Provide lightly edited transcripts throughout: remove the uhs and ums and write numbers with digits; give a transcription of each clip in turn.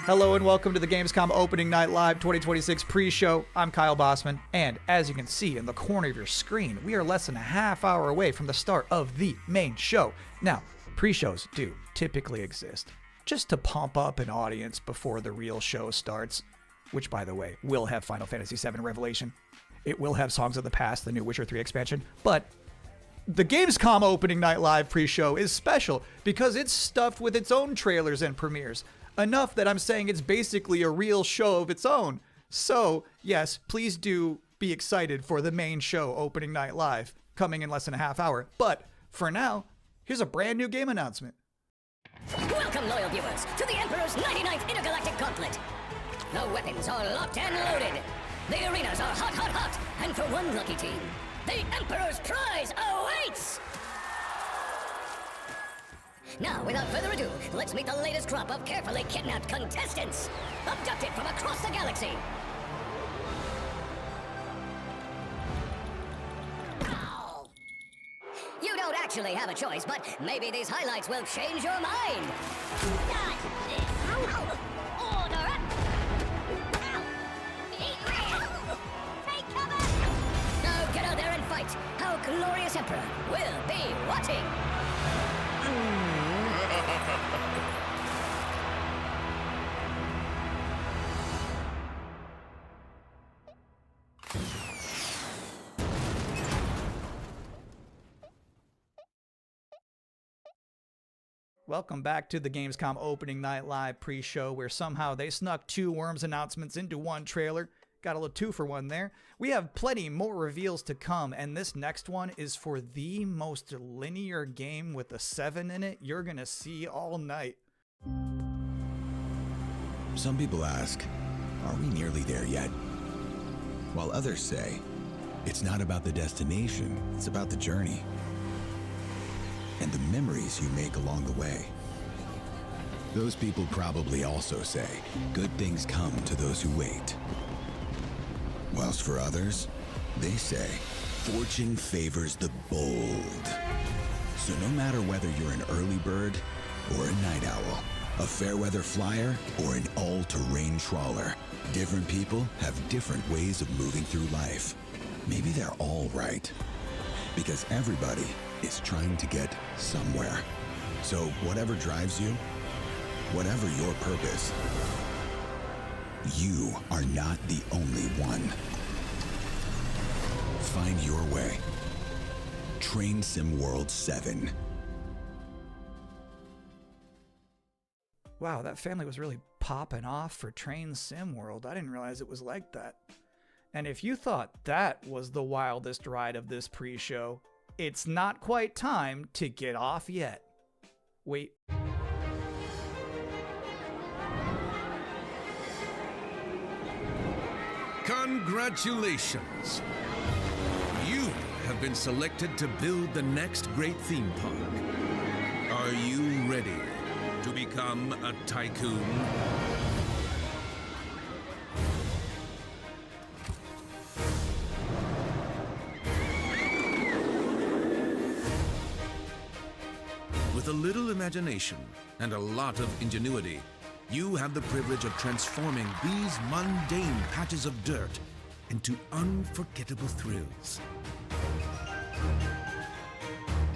Hello and welcome to the Gamescom Opening Night Live 2026 pre-show. I'm Kyle Bossman, and as you can see in the corner of your screen, we are less than a half hour away from the start of the main show. Now, pre-shows do typically exist just to pump up an audience before the real show starts, which, by the way, will have Final Fantasy VII Revelation. It will have Songs of the Past, the new Witcher 3 expansion, but the Gamescom Opening Night Live pre-show is special because it's stuffed with its own trailers and premieres. Enough that I'm saying it's basically a real show of its own. So, yes, please do be excited for the main show, Opening Night Live, coming in less than a half hour. But for now, here's a brand new game announcement. Welcome, loyal viewers, to the Emperor's 99th Intergalactic Gauntlet. The weapons are locked and loaded. The arenas are hot, hot, hot. And for one lucky team, the Emperor's prize awaits! Now, without further ado, let's meet the latest crop of carefully kidnapped contestants, abducted from across the galaxy. Ow. You don't actually have a choice, but maybe these highlights will change your mind. Order up! Take cover! Now get out there and fight. Our glorious Emperor will be watching. Welcome back to the Gamescom Opening Night Live pre-show, where somehow they snuck two Worms announcements into one trailer. Got a little 2-for-1 there. We have plenty more reveals to come, and this next one is for the most linear game with a 7 in it you're gonna see all night. Some people ask, are we nearly there yet? While others say, it's not about the destination, it's about the journey. And the memories you make along the way. Those people probably also say, good things come to those who wait. Whilst for others, they say, fortune favors the bold. So no matter whether you're an early bird or a night owl, a fair weather flyer or an all-terrain trawler, different people have different ways of moving through life. Maybe they're all right, because everybody is trying to get somewhere. So whatever drives you, whatever your purpose, you are not the only one. Find your way. Train Sim World 7. Wow, that family was really popping off for Train Sim World. I didn't realize it was like that. And if you thought that was the wildest ride of this pre-show, it's not quite time to get off yet. Wait. Congratulations! You have been selected to build the next great theme park. Are you ready to become a tycoon? With a little imagination and a lot of ingenuity, you have the privilege of transforming these mundane patches of dirt into unforgettable thrills.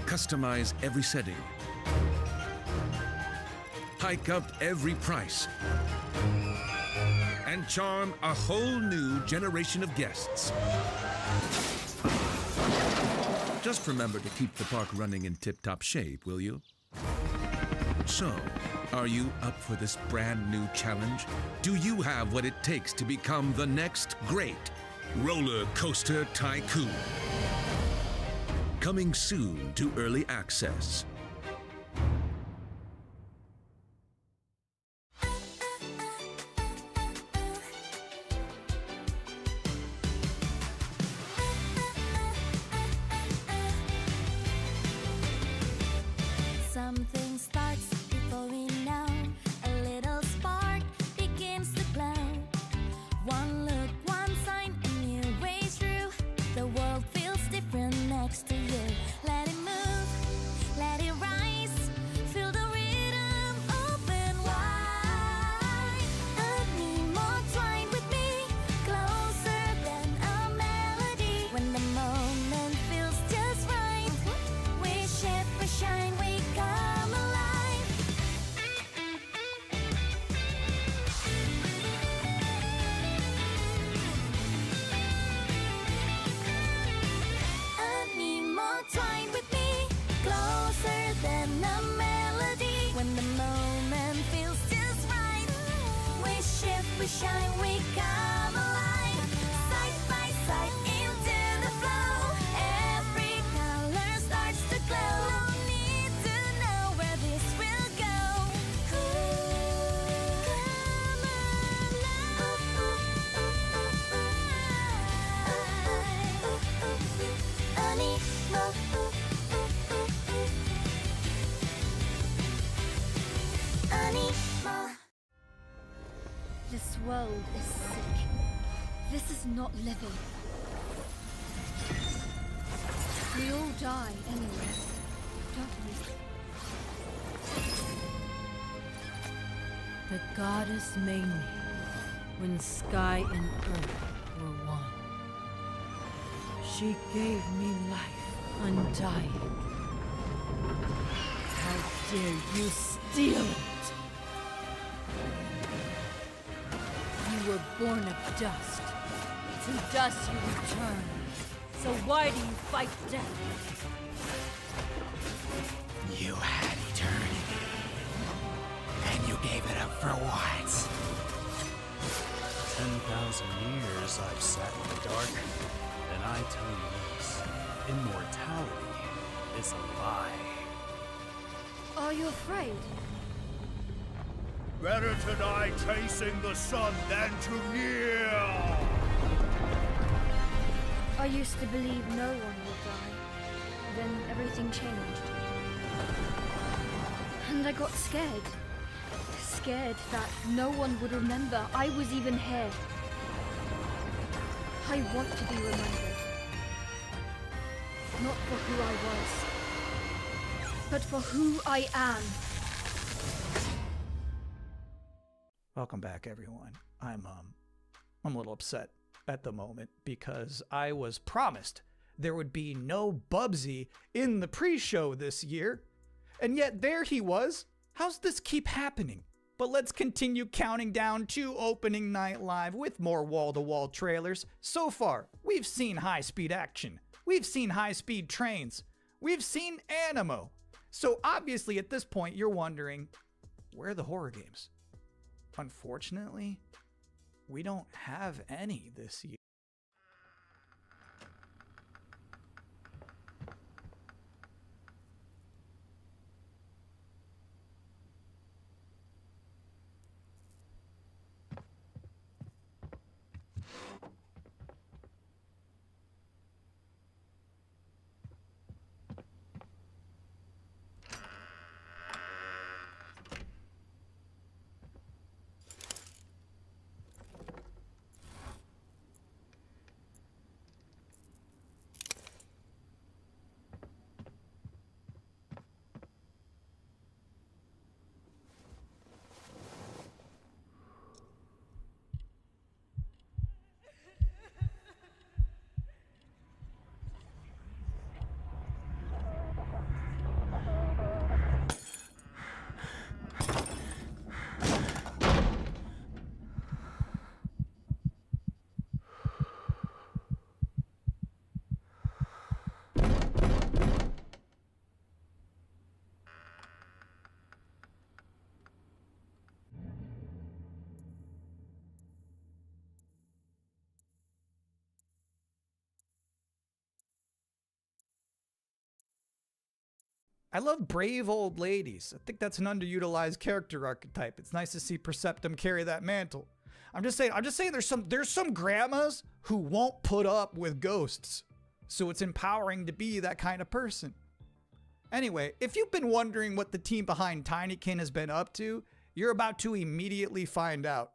Customize every setting. Hike up every price. And charm a whole new generation of guests. Just remember to keep the park running in tip-top shape, will you? So, are you up for this brand new challenge? Do you have what it takes to become the next great roller coaster tycoon? Coming soon to early access. Something starts before we know. A little spark begins to glow. One look, one sign, a new way through. The world feels different next to you. Let it move, let it shine, we come alive. Side by side into the flow. Every color starts to glow. No need to know where this will go. This world is sick. This is not living. We all die anyway, don't we? The goddess made me when sky and earth were one. She gave me life undying. How dare you steal it? You were born of dust. To dust you return. So why do you fight death? You had eternity, and you gave it up for what? 10,000 years I've sat in the dark, and I tell you this, immortality is a lie. Are you afraid? Better to die chasing the sun than to kneel! I used to believe no one would die. Then everything changed. And I got scared. Scared that no one would remember I was even here. I want to be remembered. Not for who I was, but for who I am. Welcome back, everyone. I'm a little upset at the moment because I was promised there would be no Bubsy in the pre-show this year, and yet there he was. How's this keep happening? But let's continue counting down to opening night live with more wall-to-wall trailers. So far, we've seen high-speed action. We've seen high-speed trains. We've seen Animo. So obviously at this point you're wondering, where are the horror games? Unfortunately, we don't have any this year. I love brave old ladies. I think that's an underutilized character archetype. It's nice to see Perceptum carry that mantle. I'm just saying there's some grandmas who won't put up with ghosts. So it's empowering to be that kind of person. Anyway, if you've been wondering what the team behind Tinykin has been up to, you're about to immediately find out.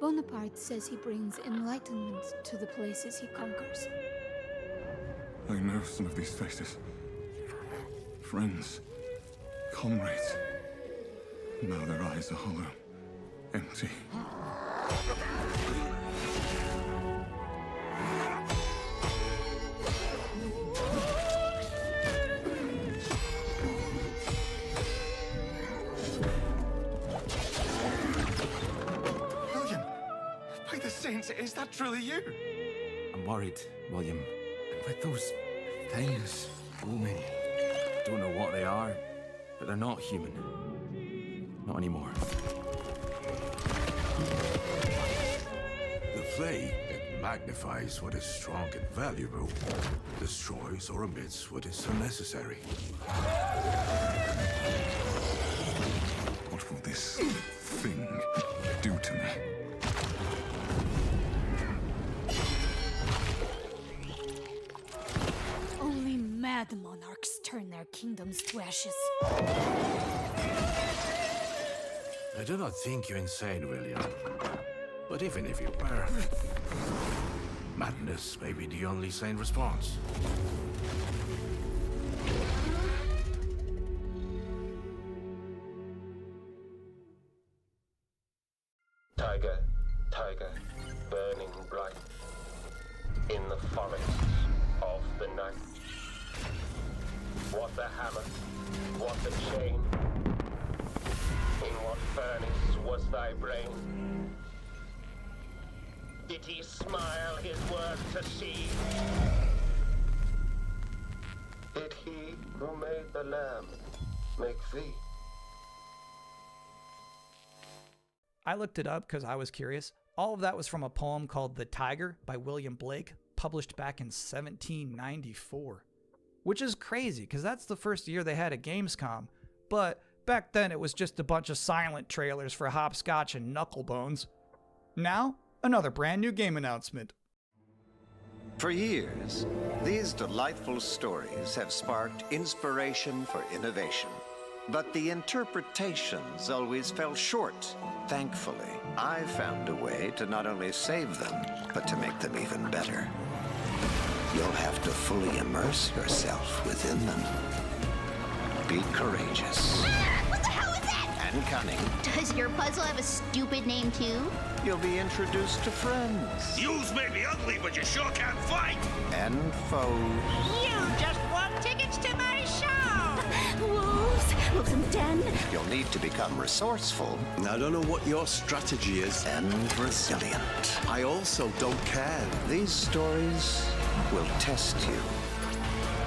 Bonaparte says he brings enlightenment to the places he conquers. I know some of these faces. Friends, comrades. Now their eyes are hollow, empty. William! By the saints, is that truly you? I'm worried, William. And with those things looming, don't know what they are, but they're not human. Not anymore. The flame, it magnifies what is strong and valuable, destroys or omits what is unnecessary. What will this thing do to me? Only mad monarchs turn their kingdoms to ashes. I do not think you insane, William. But even if you were, madness may be the only sane response. Tiger, tiger, burning bright in the forests of the night. What the hammer, what the chain, in what furnace was thy brain? Did he smile his work to see? Did he who made the lamb make thee? I looked it up because I was curious. All of that was from a poem called The Tiger by William Blake, published back in 1794. Which is crazy, because that's the first year they had a Gamescom. But back then it was just a bunch of silent trailers for Hopscotch and Knucklebones. Now, another brand new game announcement. For years, these delightful stories have sparked inspiration for innovation. But the interpretations always fell short. Thankfully, I found a way to not only save them, but to make them even better. You'll have to fully immerse yourself within them. Be courageous. What the hell is that? And cunning. Does your puzzle have a stupid name too? You'll be introduced to friends. Yous may be ugly, but you sure can't fight! And foes. You just won tickets to my show! Wolves in the den. You'll need to become resourceful. I don't know what your strategy is. And resilient. I also don't care. These stories will test you.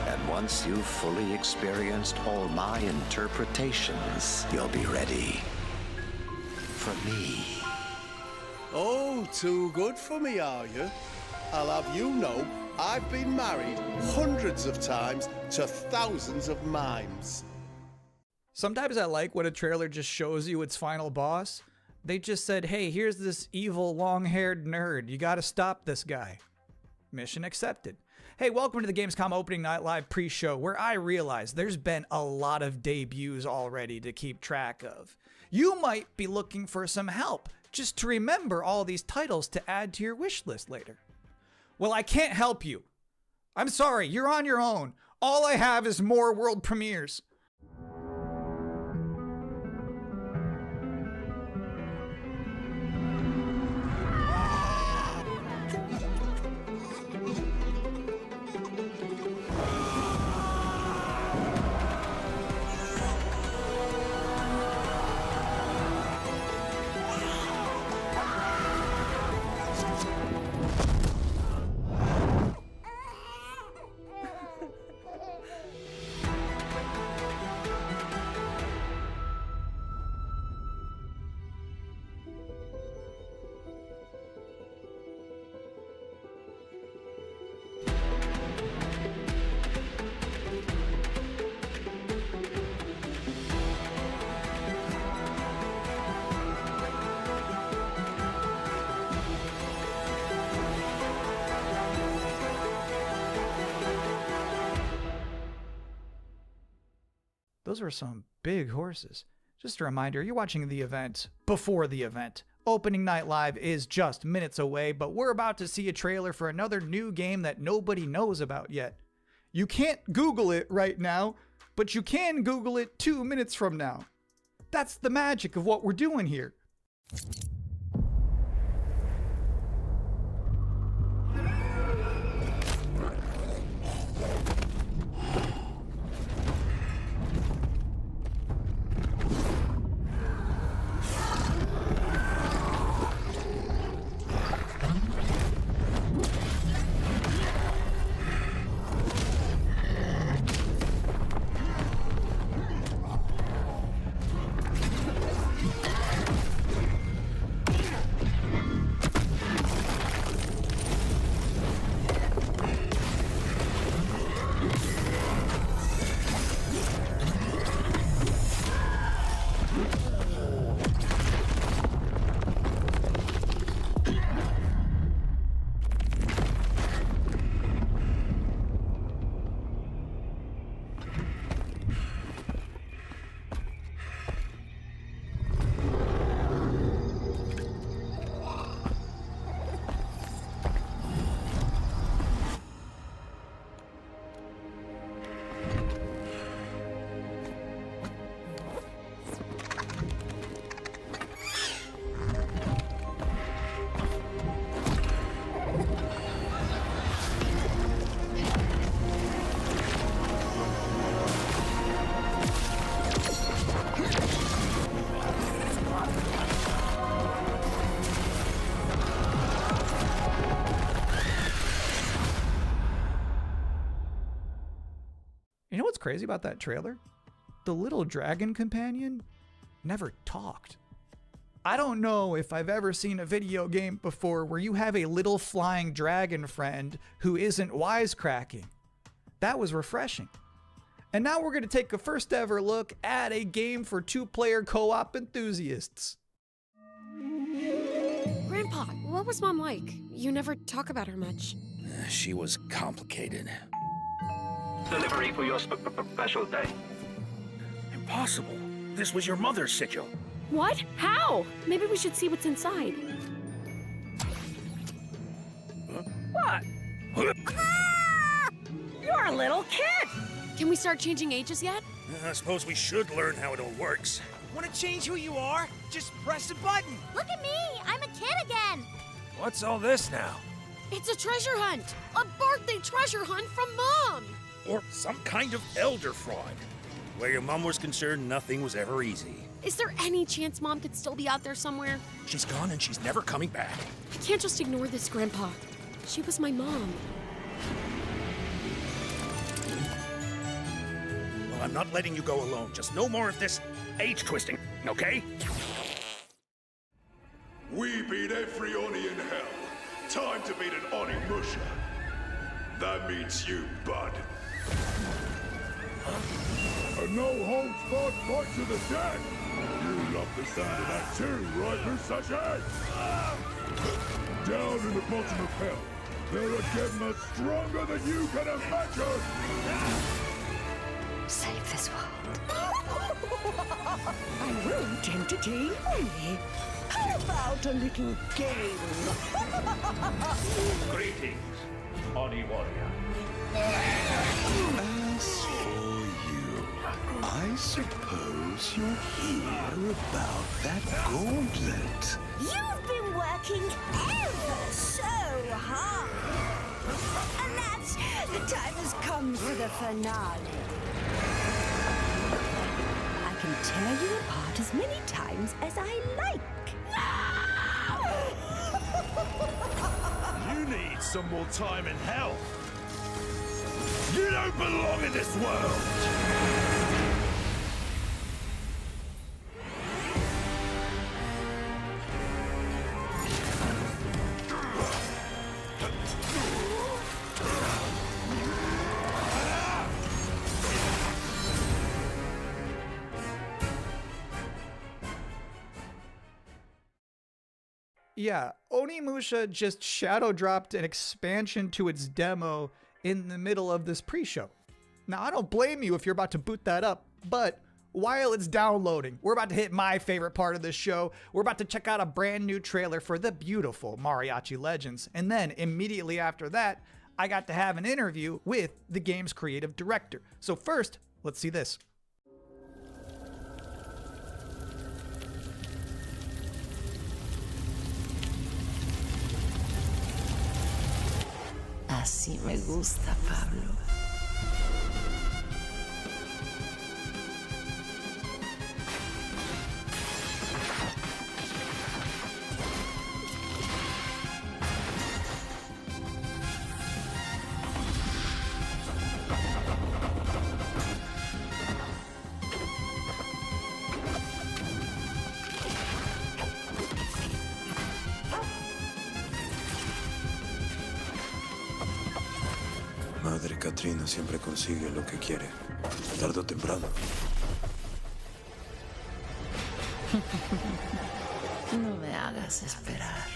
And once you've fully experienced all my interpretations, you'll be ready for me. Oh, too good for me, are you? I'll have you know, I've been married hundreds of times to thousands of mimes. Sometimes I like when a trailer just shows you its final boss. They just said, hey, here's this evil long-haired nerd. You gotta stop this guy. Mission accepted. Hey, welcome to the Gamescom Opening Night Live pre-show, where I realize there's been a lot of debuts already to keep track of. You might be looking for some help, just to remember all these titles to add to your wish list later. Well, I can't help you. I'm sorry, you're on your own. All I have is more world premieres. Those were some big horses. Just a reminder, you're watching the event before the event. Opening Night Live is just minutes away, but we're about to see a trailer for another new game that nobody knows about yet. You can't Google it right now, but you can Google it 2 minutes from now. That's the magic of what we're doing here. You know what's crazy about that trailer? The little dragon companion never talked. I don't know if I've ever seen a video game before where you have a little flying dragon friend who isn't wisecracking. That was refreshing. And now we're going to take a first ever look at a game for two-player co-op enthusiasts. Grandpa, what was Mom like? You never talk about her much. She was complicated. Delivery for your special day. Impossible. This was your mother's sigil. What? How? Maybe we should see what's inside. What? You're a little kid! Can we start changing ages yet? I suppose we should learn how it all works. Want to change who you are? Just press a button. Look at me! I'm a kid again! What's all this now? It's a treasure hunt! A birthday treasure hunt from Mom! Or some kind of elder fraud. Where your mom was concerned, nothing was ever easy. Is there any chance Mom could still be out there somewhere? She's gone and she's never coming back. I can't just ignore this, Grandpa. She was my mom. Well, I'm not letting you go alone. Just no more of this age twisting, okay? We beat every Oni in hell. Time to beat an Oni Musha. That means you, bud. A no-holds-barred fight to the death! You love the sound of that too, right, Musashi? Down in the bottom of hell, there are Gemmas stronger than you can imagine! Save this world. I won't entertain Oni. How about a little game? Greetings, Oni Warrior. As for you, I suppose you're here about that gauntlet. You've been working ever so hard! And that's the time has come for the finale. I can tear you apart as many times as I like. You need some more time in hell. You don't belong in this world! Yeah, Onimusha just shadow dropped an expansion to its demo in the middle of this pre-show. Now, I don't blame you if you're about to boot that up, but while it's downloading, we're about to hit my favorite part of this show. We're about to check out a brand new trailer for the beautiful Mariachi Legends. And then immediately after that, I got to have an interview with the game's creative director. So first, let's see this. Así me gusta, Pablo. Madre Katrina siempre consigue lo que quiere, tarde o temprano. No me hagas esperar.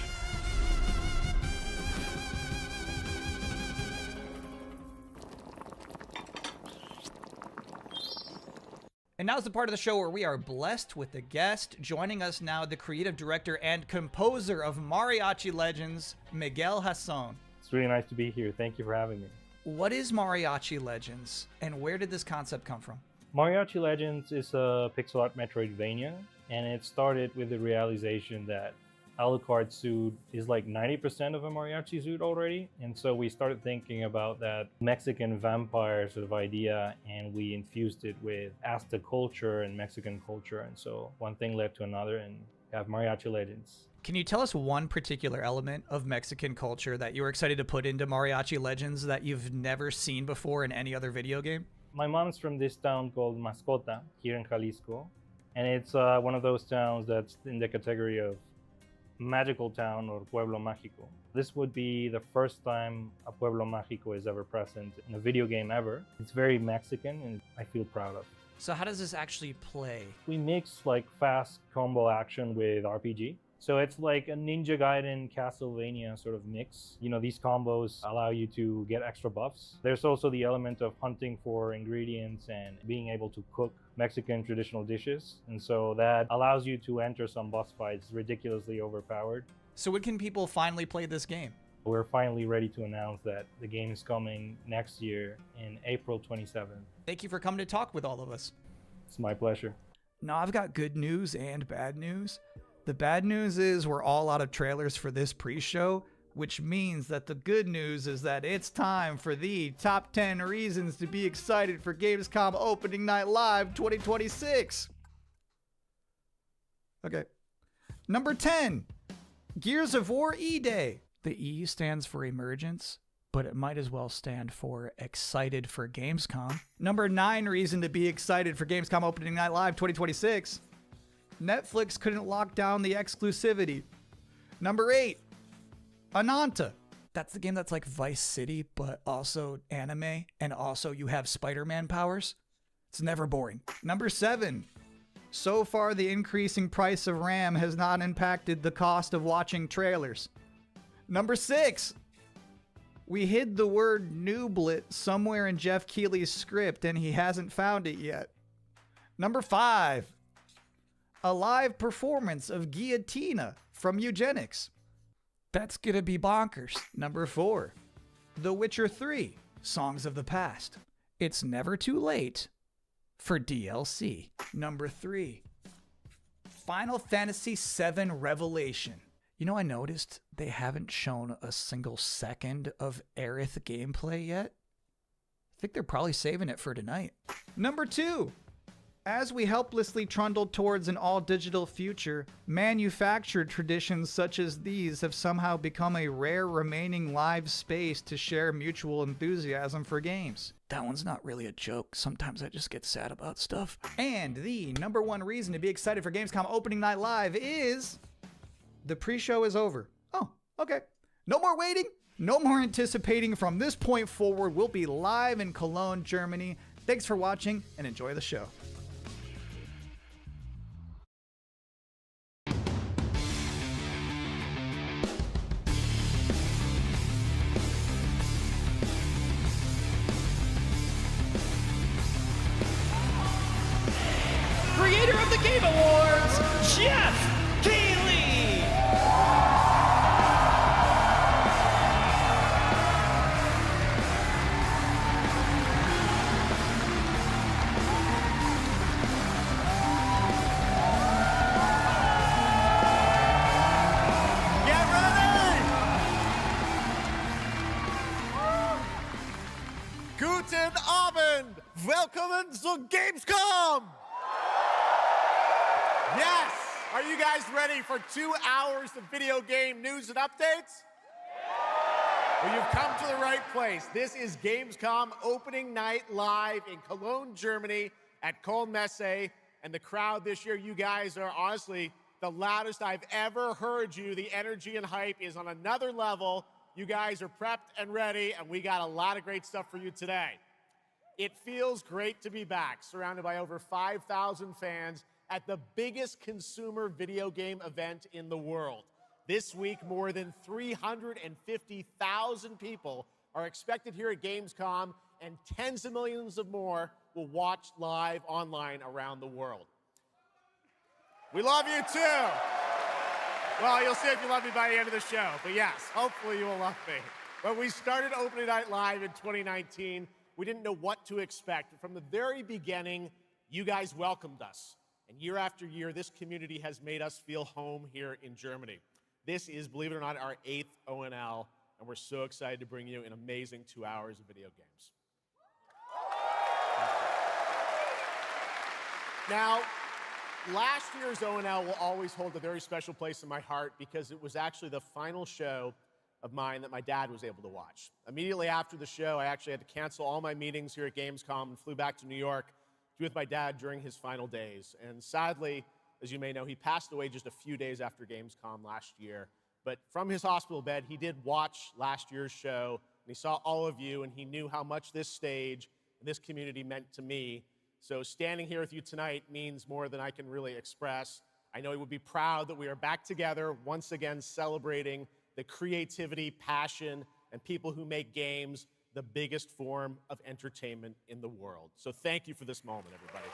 And now's the part of the show where we are blessed with a guest. Joining us now, the creative director and composer of Mariachi Legends, Miguel Hasson. It's really nice to be here. Thank you for having me. What is Mariachi Legends, and where did this concept come from? Mariachi Legends is a pixel art Metroidvania, and it started with the realization that Alucard's suit is like 90% of a mariachi suit already, and so we started thinking about that Mexican vampire sort of idea, and we infused it with Aztec culture and Mexican culture, and so one thing led to another, and we have Mariachi Legends. Can you tell us one particular element of Mexican culture that you were excited to put into Mariachi Legends that you've never seen before in any other video game? My mom's from this town called Mascota here in Jalisco, and it's one of those towns that's in the category of magical town or pueblo mágico. This would be the first time a pueblo mágico is ever present in a video game ever. It's very Mexican and I feel proud of. So how does this actually play? We mix like fast combo action with RPG. So it's like a Ninja Gaiden Castlevania sort of mix. You know, these combos allow you to get extra buffs. There's also the element of hunting for ingredients and being able to cook Mexican traditional dishes. And so that allows you to enter some boss fights ridiculously overpowered. So when can people finally play this game? We're finally ready to announce that the game is coming next year in April 27th. Thank you for coming to talk with all of us. It's my pleasure. Now I've got good news and bad news. The bad news is we're all out of trailers for this pre-show, which means that the good news is that it's time for the top 10 reasons to be excited for Gamescom Opening Night Live 2026. Okay. Number 10, Gears of War E-Day. The E stands for emergence, but it might as well stand for excited for Gamescom. Number 9 reason to be excited for Gamescom Opening Night Live 2026. Netflix couldn't lock down the exclusivity. Number 8, Ananta. That's the game that's like Vice City, but also anime, and also you have Spider-Man powers. It's never boring. Number 7, so far the increasing price of RAM has not impacted the cost of watching trailers. Number 6, we hid the word nooblet somewhere in Jeff Keighley's script and he hasn't found it yet. Number 5, a live performance of Guillotina from Eugenics. That's gonna be bonkers. Number 4, The Witcher 3, Songs of the Past. It's never too late for DLC. Number 3, Final Fantasy VII Revelation. You know, I noticed they haven't shown a single second of Aerith gameplay yet. I think they're probably saving it for tonight. Number 2, as we helplessly trundle towards an all-digital future, manufactured traditions such as these have somehow become a rare remaining live space to share mutual enthusiasm for games. That one's not really a joke. Sometimes I just get sad about stuff. And the number 1 reason to be excited for Gamescom Opening Night Live is the pre-show is over. Oh, okay. No more waiting. No more anticipating. From this point forward, we'll be live in Cologne, Germany. Thanks for watching and enjoy the show. Guten Abend! Willkommen zu Gamescom! Yes! Are you guys ready for 2 hours of video game news and updates? Well, you've come to the right place. This is Gamescom opening night live in Cologne, Germany at Köln-Messe. And the crowd this year, you guys are honestly the loudest I've ever heard you. The energy and hype is on another level. You guys are prepped and ready, and we got a lot of great stuff for you today. It feels great to be back, surrounded by over 5,000 fans at the biggest consumer video game event in the world. This week, more than 350,000 people are expected here at Gamescom, and tens of millions of more will watch live online around the world. We love you too. Well, you'll see if you love me by the end of the show. But yes, hopefully you will love me. When we started Opening Night Live in 2019, we didn't know what to expect. From the very beginning, you guys welcomed us. And year after year, this community has made us feel home here in Germany. This is, believe it or not, our 8th ONL, and we're so excited to bring you an amazing 2 hours of video games. Now, last year's ONL will always hold a very special place in my heart because it was actually the final show of mine that my dad was able to watch. Immediately after the show, I actually had to cancel all my meetings here at Gamescom and flew back to New York to be with my dad during his final days. And sadly, as you may know, he passed away just a few days after Gamescom last year. But from his hospital bed, he did watch last year's show, and he saw all of you, and he knew how much this stage and this community meant to me. So standing here with you tonight means more than I can really express. I know he would be proud that we are back together, once again celebrating the creativity, passion, and people who make games the biggest form of entertainment in the world. So thank you for this moment, everybody.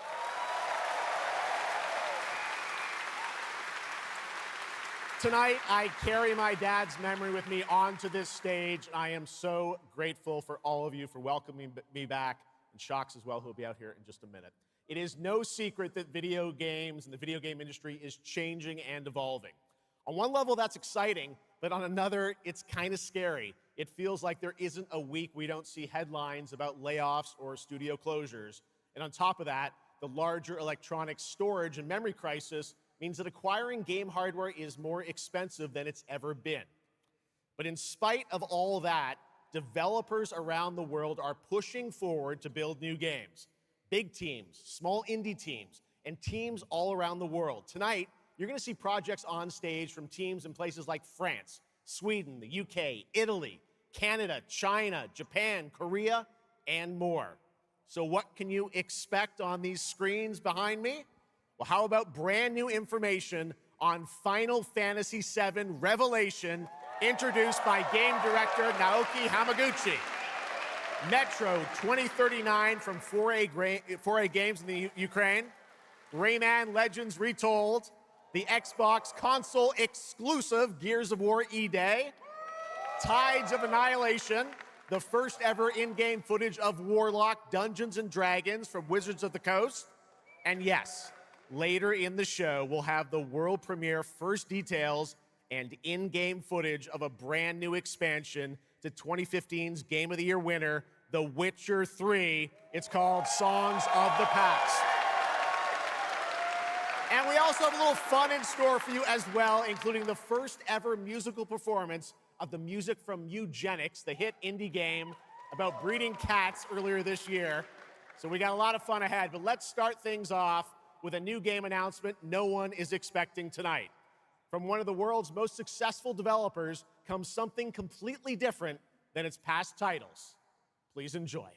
Tonight, I carry my dad's memory with me onto this stage, and I am so grateful for all of you for welcoming me back, and Shocks as well, who will be out here in just a minute. It is no secret that video games and the video game industry is changing and evolving. On one level, that's exciting, but on another, it's kind of scary. It feels like there isn't a week we don't see headlines about layoffs or studio closures. And on top of that, the larger electronic storage and memory crisis means that acquiring game hardware is more expensive than it's ever been. But in spite of all that, developers around the world are pushing forward to build new games. Big teams, small indie teams, and teams all around the world. Tonight, you're going to see projects on stage from teams in places like France, Sweden, the UK, Italy, Canada, China, Japan, Korea, and more. So what can you expect on these screens behind me? Well, how about brand new information on Final Fantasy VII Revelation, introduced by game director Naoki Hamaguchi. Metro 2039 from 4A Games in the Ukraine. Rayman Legends Retold. The Xbox console exclusive Gears of War E-Day. Tides of Annihilation, the first ever in-game footage of Warlock Dungeons & Dragons from Wizards of the Coast. And yes, later in the show, we'll have the world premiere first details and in-game footage of a brand new expansion to 2015's Game of the Year winner, The Witcher 3. It's called Songs of the Past. And we also have a little fun in store for you as well, including the first ever musical performance of the music from Eugenics, the hit indie game about breeding cats earlier this year. So we got a lot of fun ahead, but let's start things off with a new game announcement no one is expecting tonight. From one of the world's most successful developers comes something completely different than its past titles. Please enjoy.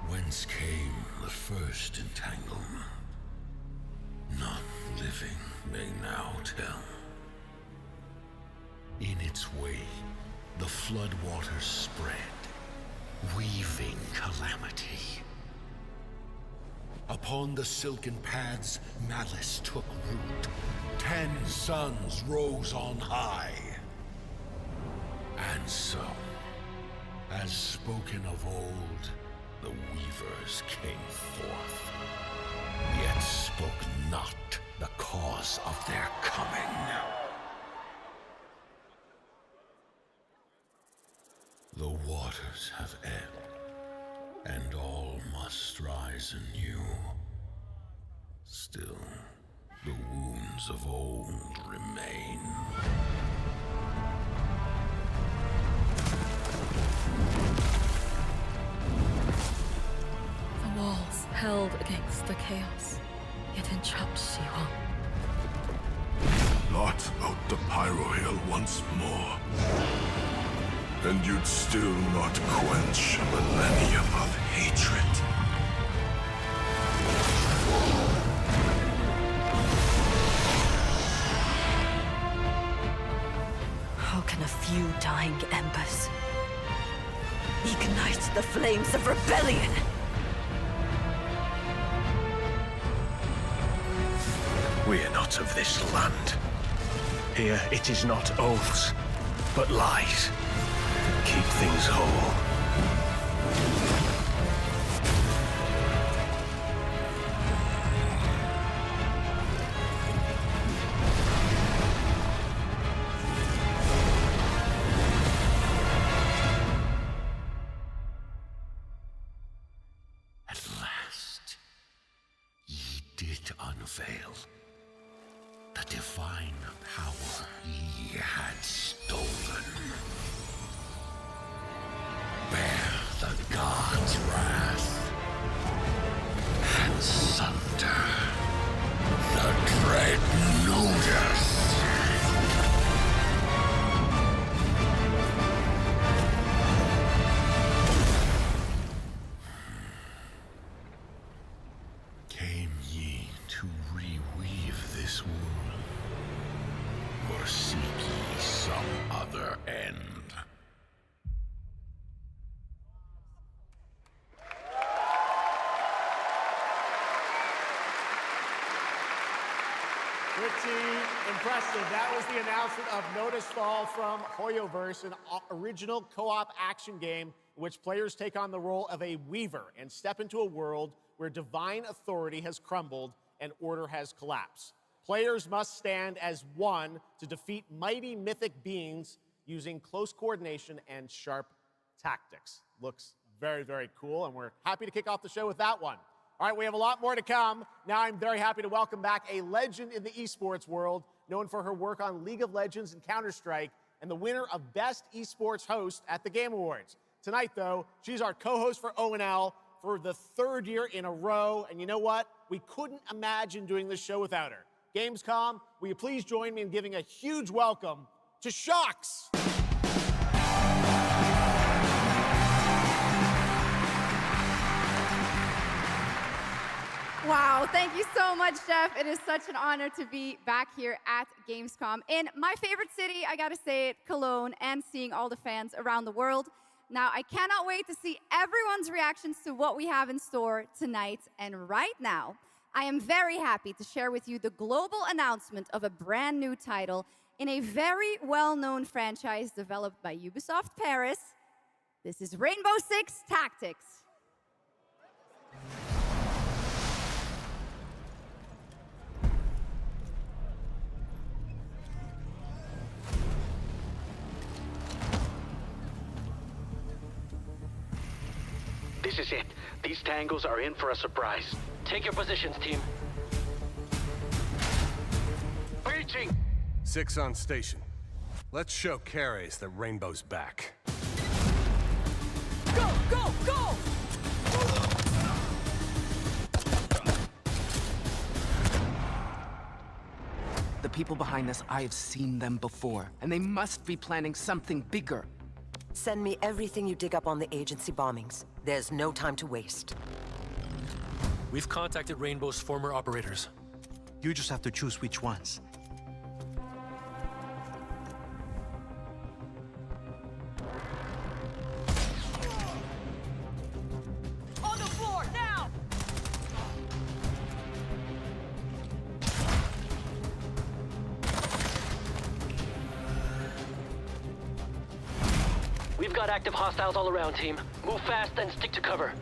Whence came the first entanglement? None living may now tell. In its way, the floodwaters spread, weaving calamity. Upon the silken paths, malice took root. 10 suns rose on high. And so, as spoken of old, the weavers came forth, yet spoke not the cause of their coming. The waters have ebbed, and all must rise anew. Still, the wounds of old remain. The walls held against the chaos, yet entrapped Shiwan. Blot out the Pyro Hill once more, and you'd still not quench a millennium of hatred. How can a few dying embers ignite the flames of rebellion? We are not of this land. Here it is not oaths, but lies that keep things whole. At last, ye did unveil the divine power ye had stolen. Bear the god's wrath and sunder the dread Nodus. Came ye to reweave this wound, or seek ye some other end? Pretty impressive. That was the announcement of Nodus Fall from Hoyoverse, an original co-op action game in which players take on the role of a weaver and step into a world where divine authority has crumbled and order has collapsed. Players must stand as one to defeat mighty mythic beings using close coordination and sharp tactics. Looks very, very cool, and we're happy to kick off the show with that one. All right, we have a lot more to come. Now I'm very happy to welcome back a legend in the esports world, known for her work on League of Legends and Counter-Strike, and the winner of Best Esports Host at the Game Awards. Tonight, though, she's our co-host for ONL for the third year in a row, and you know what? We couldn't imagine doing this show without her. Gamescom, will you please join me in giving a huge welcome to Shocks? Wow, thank you so much, Jeff. It is such an honor to be back here at Gamescom in my favorite city, I gotta say it, Cologne, and seeing all the fans around the world. Now, I cannot wait to see everyone's reactions to what we have in store tonight. And right now, I am very happy to share with you the global announcement of a brand new title in a very well-known franchise developed by Ubisoft Paris. This is Rainbow Six Tactics. This is it. These tangos are in for a surprise. Take your positions, team. Breaching! 6 on station. Let's show Cares that Rainbow's back. Go, go, go! The people behind this, I have seen them before, and they must be planning something bigger. Send me everything you dig up on the agency bombings. There's no time to waste. We've contacted Rainbow's former operators. You just have to choose which ones. On the floor, now! We've got active hostiles all around, team. Move fast and stick to cover.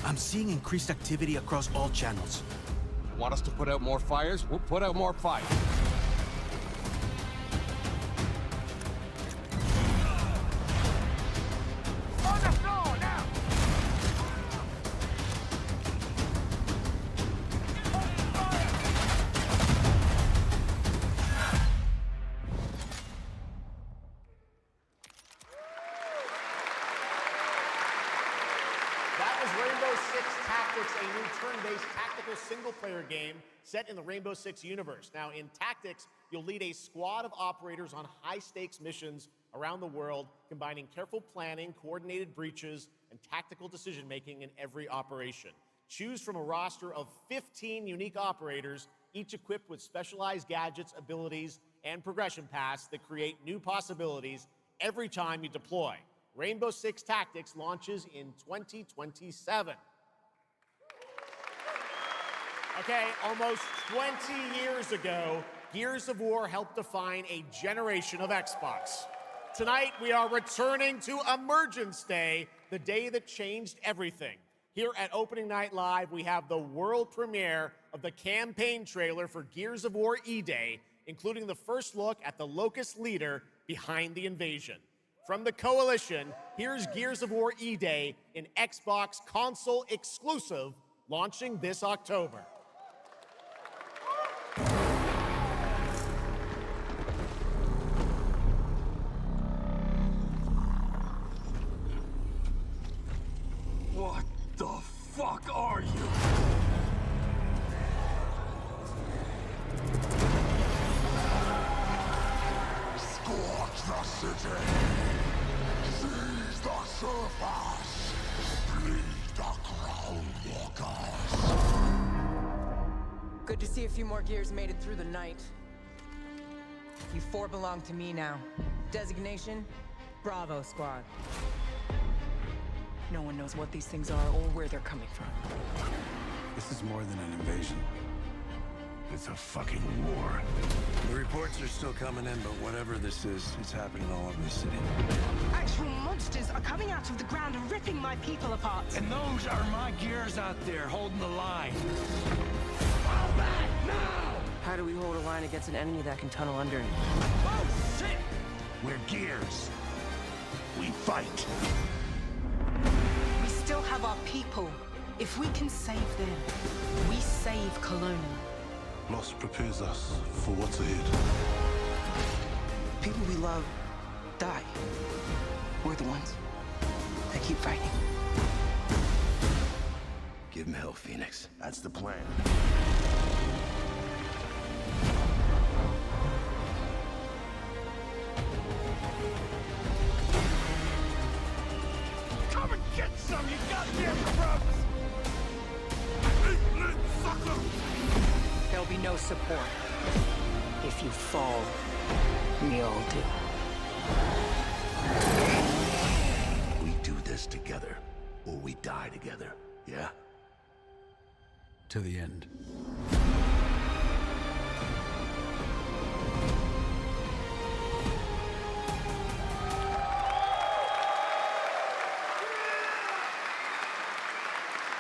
I'm seeing increased activity across all channels. Want us to put out more fires? We'll put out more fires. Tactics, a new turn-based tactical single-player game set in the Rainbow Six universe. Now, in Tactics, you'll lead a squad of operators on high-stakes missions around the world, combining careful planning, coordinated breaches, and tactical decision-making in every operation. Choose from a roster of 15 unique operators, each equipped with specialized gadgets, abilities, and progression paths that create new possibilities every time you deploy. Rainbow Six Tactics launches in 2027. Okay, almost 20 years ago, Gears of War helped define a generation of Xbox. Tonight, we are returning to Emergence Day, the day that changed everything. Here at Opening Night Live, we have the world premiere of the campaign trailer for Gears of War E-Day, including the first look at the Locust leader behind the invasion. From the Coalition, here's Gears of War E-Day, an Xbox console exclusive, launching this October. What the fuck are you? Scorch the city! Seize the surface! Bleed the Groundwalkers! Good to see a few more Gears made it through the night. You four belong to me now. Designation, Bravo Squad. No one knows what these things are or where they're coming from. This is more than an invasion. It's a fucking war. The reports are still coming in, but whatever this is, it's happening all over the city. Actual monsters are coming out of the ground and ripping my people apart. And those are my Gears out there holding the line. How do we hold a line against an enemy that can tunnel under it? Oh, shit! We're Gears. We fight. We still have our people. If we can save them, we save Cologne. Loss prepares us for what's ahead. People we love die. We're the ones that keep fighting. Give him hell, Phoenix. That's the plan. Come and get some, you goddamn scrubs! There'll be no support. If you fall, we all do. We do this together, or we die together, yeah? To the end.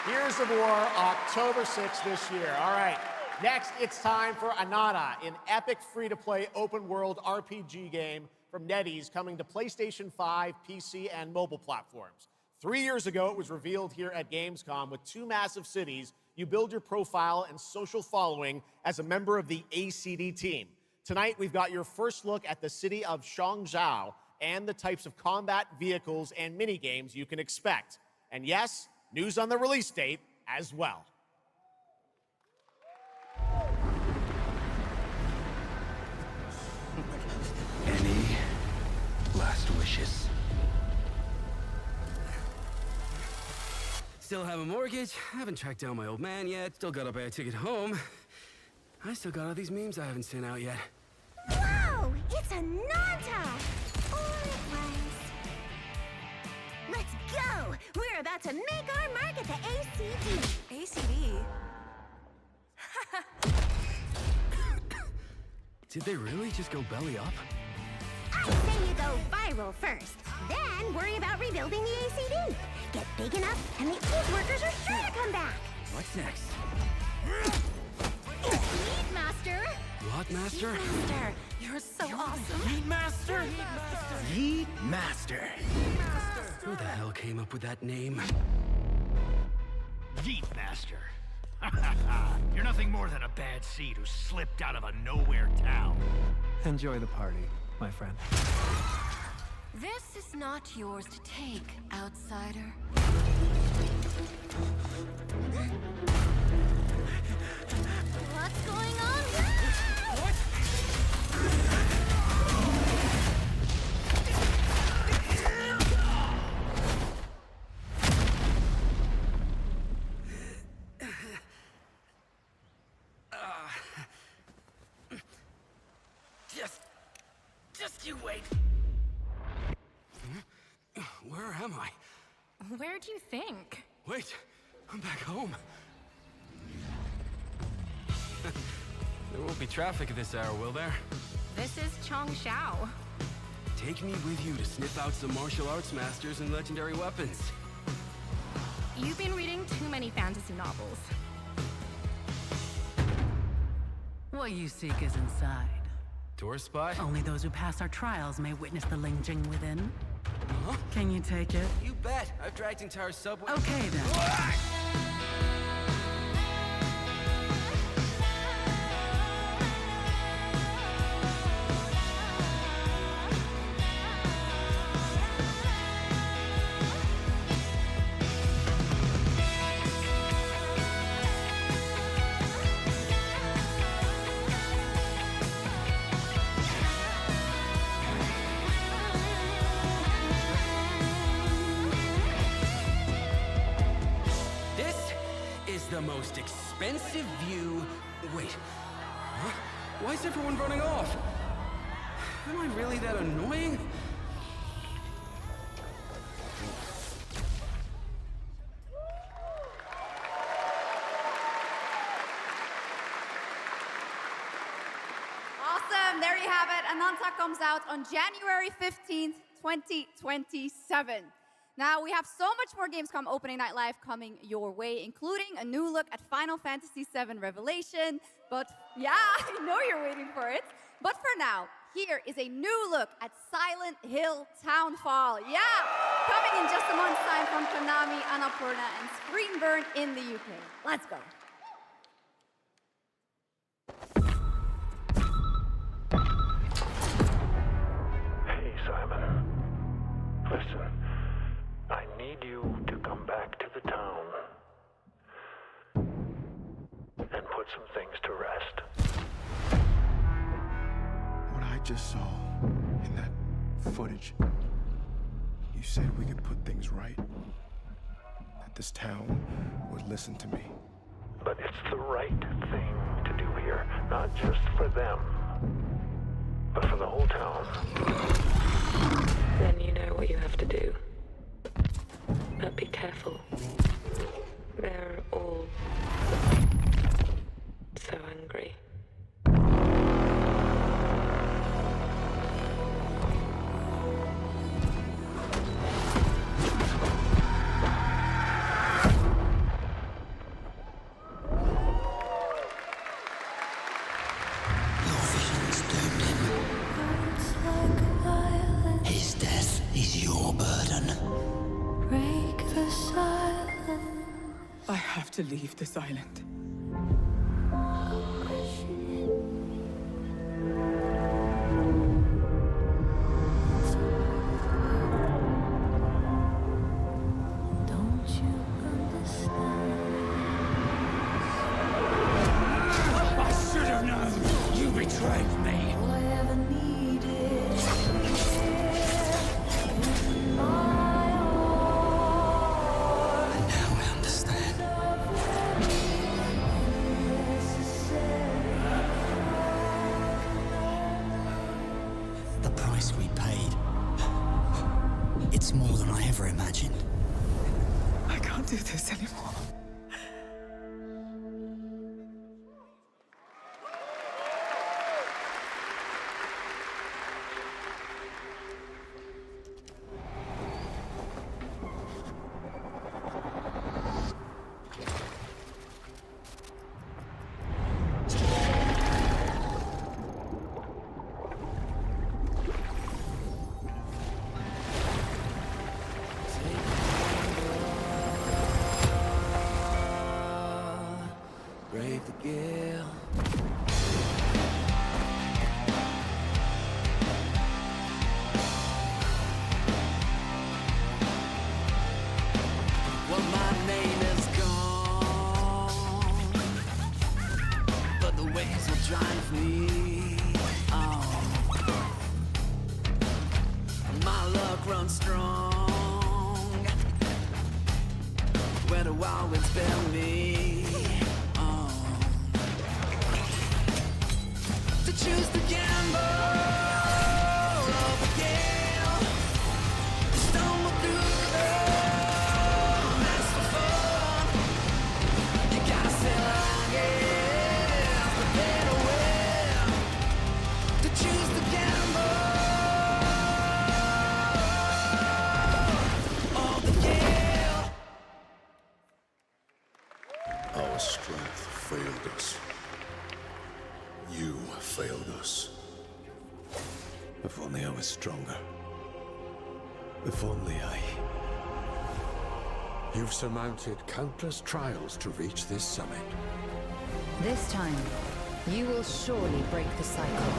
Gears of War, October 6th this year. All right, next it's time for Anata, an epic free-to-play open-world RPG game from NetEase coming to PlayStation 5, PC, and mobile platforms. 3 years ago, it was revealed here at Gamescom. With 2 massive cities, you build your profile and social following as a member of the ACD team. Tonight, we've got your first look at the city of Shangzhou and the types of combat vehicles and minigames you can expect. And yes, news on the release date as well. Any last wishes? Still have a mortgage, haven't tracked down my old man yet, still gotta buy a ticket home. I still got all these memes I haven't sent out yet. Whoa! It's a Nanta! Or it was. Let's go! We're about to make our mark at the ACD. ACD? Did they really just go belly up? I say you go viral first, then worry about rebuilding the ACD. Get big enough, and the old workers are sure to come back. What's next? Meat Master! What, Master? Master, you're so awesome. Meat Master? Yeet Master. Who the hell came up with that name? Yeet Master. You're nothing more than a bad seed who slipped out of a nowhere town. Enjoy the party, my friend. This is not yours to take, outsider. What's going on? What? Just you wait. Where am I? Where do you think? Wait, I'm back home. There won't be traffic at this hour, will there? This is Chongshao. Take me with you to sniff out some martial arts masters and legendary weapons. You've been reading too many fantasy novels. What you seek is inside. Tourist spy? Only those who pass our trials may witness the Lingjing within. Huh? Can you take it? You bet. I've dragged entire subway. Okay then. The most expensive view. Wait. Huh? Why is everyone running off? Am I really that annoying? Awesome. There you have it. Ananta comes out on January 15th, 2027. Now, we have so much more Gamescom Opening Night Live coming your way, including a new look at Final Fantasy VII Revelation. But yeah, I know you're waiting for it. But for now, here is a new look at Silent Hill Townfall. Yeah, coming in just a month's time from Konami, Annapurna, and Screenburn in the UK. Let's go. Hey, Simon. Listen. I need you to come back to the town and put some things to rest. What I just saw in that footage, you said we could put things right, that this town would listen to me. But it's the right thing to do here, not just for them, but for the whole town. Then you know what you have to do. But be careful. They're all so angry. His death is your burden. Break the silence. I have to leave this island. Don't you understand? I should have known! You betrayed me! All I ever needed We paid. It's more than I ever imagined. I can't do this anymore. Brave the gale. Well, my name run strong. Where the wild winds bear me on. To choose the gamble of a gale, to stumble through the master fall. You gotta sail along against the fatal wind. To choose the gamble of the gale. Our strength failed us. You failed us. If only I was stronger. If only I... You've surmounted countless trials to reach this summit. This time, you will surely break the cycle.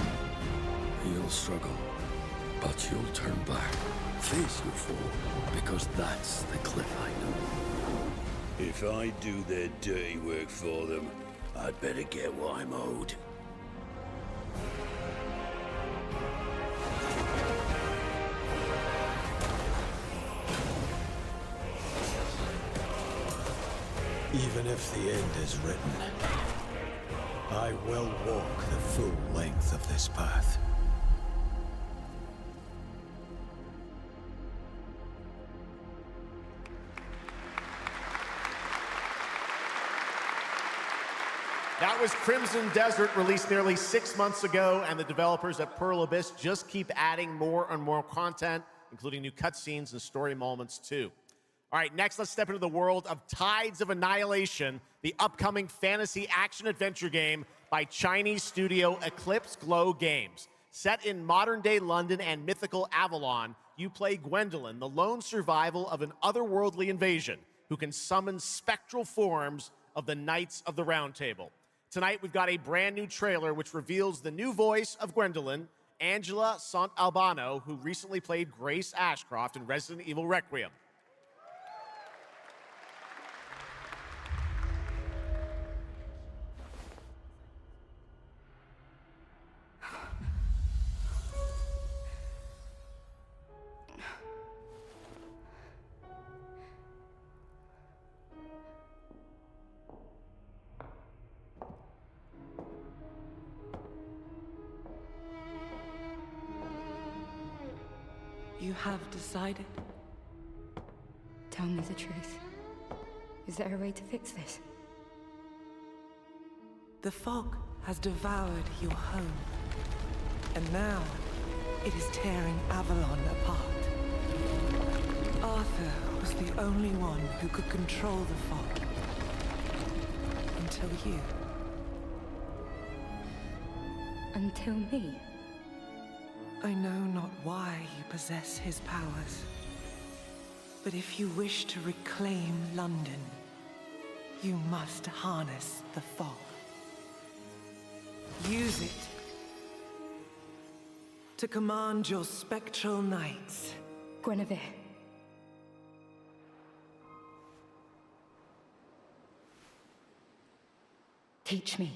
You'll struggle, but you'll turn back, face your fall, because that's the cliff I know. If I do their dirty work for them, I'd better get what I'm owed. Even if the end is written, I will walk the full length of this path. That was Crimson Desert, released nearly 6 months ago, and the developers at Pearl Abyss just keep adding more and more content, including new cutscenes and story moments too. All right, next let's step into the world of Tides of Annihilation, the upcoming fantasy action-adventure game by Chinese studio Eclipse Glow Games. Set in modern-day London and mythical Avalon, you play Gwendolyn, the lone survival of an otherworldly invasion who can summon spectral forms of the Knights of the Round Table. Tonight, we've got a brand new trailer which reveals the new voice of Gwendolyn, Angela Sant'Albano, who recently played Grace Ashcroft in Resident Evil Requiem. You have decided? Tell me the truth. Is there a way to fix this? The fog has devoured your home. And now, it is tearing Avalon apart. Arthur was the only one who could control the fog. Until you. Until me? I know not why you possess his powers. But if you wish to reclaim London, you must harness the fog. Use it to command your spectral knights. Guinevere. Teach me.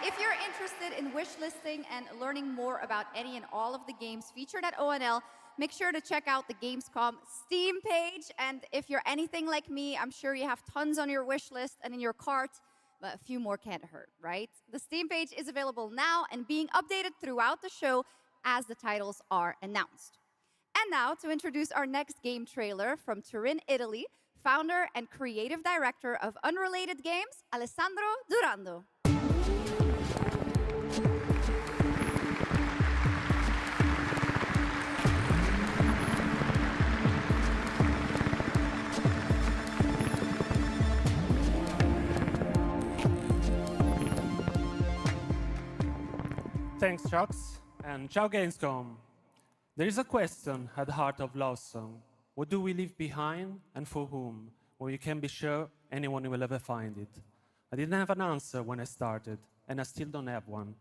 If you're interested in wishlisting and learning more about any and all of the games featured at ONL, make sure to check out the Gamescom Steam page. And if you're anything like me, I'm sure you have tons on your wish list and in your cart, but a few more can't hurt, right? The Steam page is available now and being updated throughout the show as the titles are announced. And now, to introduce our next game trailer from Turin, Italy, founder and creative director of Unrelated Games, Alessandro Durando. Thanks, Shocks, and ciao Gamescom. There is a question at the heart of Love Song. What do we leave behind and for whom? When you can be sure anyone will ever find it. I didn't have an answer when I started, and I still don't have one.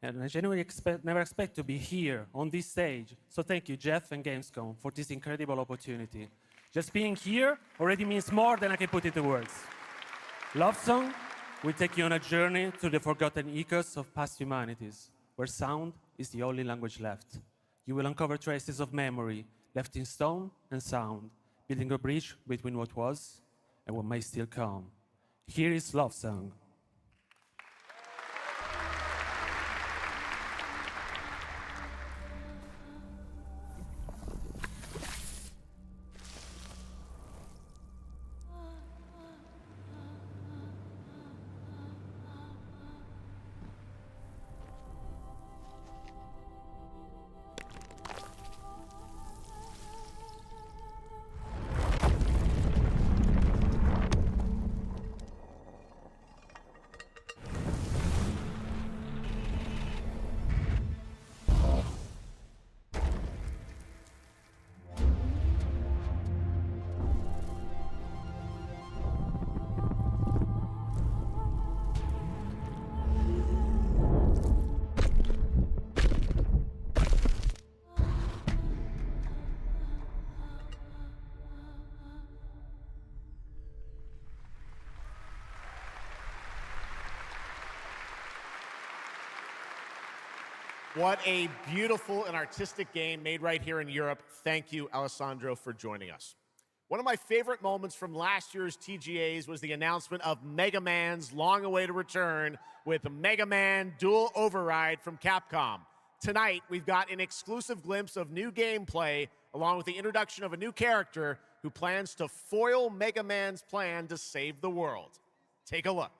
And I genuinely never expect to be here on this stage. So thank you, Jeff and Gamescom, for this incredible opportunity. Just being here already means more than I can put into words. Love Song will take you on a journey through the forgotten echoes of past humanities, where sound is the only language left. You will uncover traces of memory left in stone and sound, building a bridge between what was and what may still come. Here is Love Song. What a beautiful and artistic game made right here in Europe. Thank you, Alessandro, for joining us. One of my favorite moments from last year's TGAs was the announcement of Mega Man's long-awaited return with Mega Man Dual Override from Capcom. Tonight, we've got an exclusive glimpse of new gameplay, along with the introduction of a new character who plans to foil Mega Man's plan to save the world. Take a look.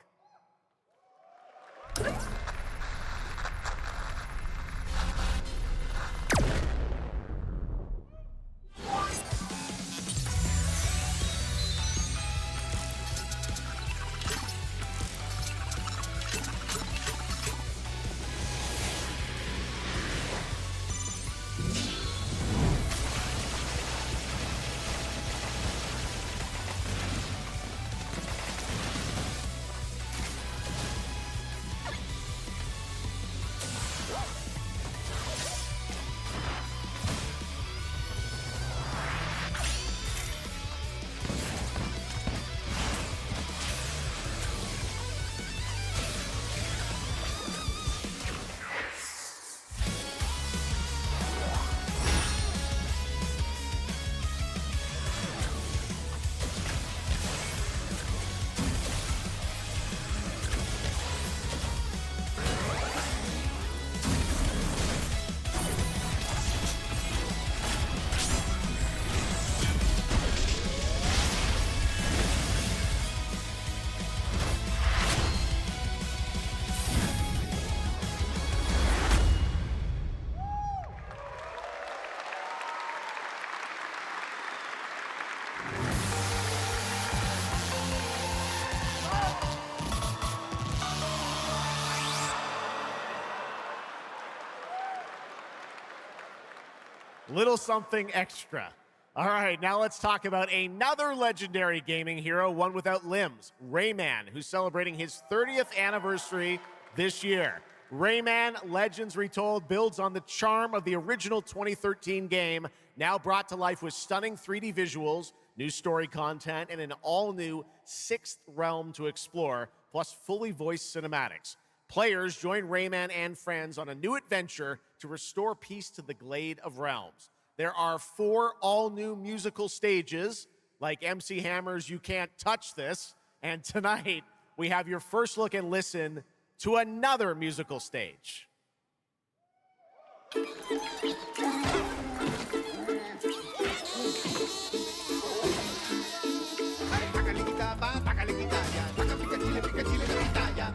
Little something extra. All right, now let's talk about another legendary gaming hero, one without limbs, Rayman, who's celebrating his 30th anniversary this year. Rayman Legends Retold builds on the charm of the original 2013 game, now brought to life with stunning 3D visuals, new story content, and an all-new sixth realm to explore, plus fully voiced cinematics. Players join Rayman and friends on a new adventure to restore peace to the Glade of Realms. There are 4 all-new musical stages, like MC Hammer's You Can't Touch This, and tonight we have your first look and listen to another musical stage.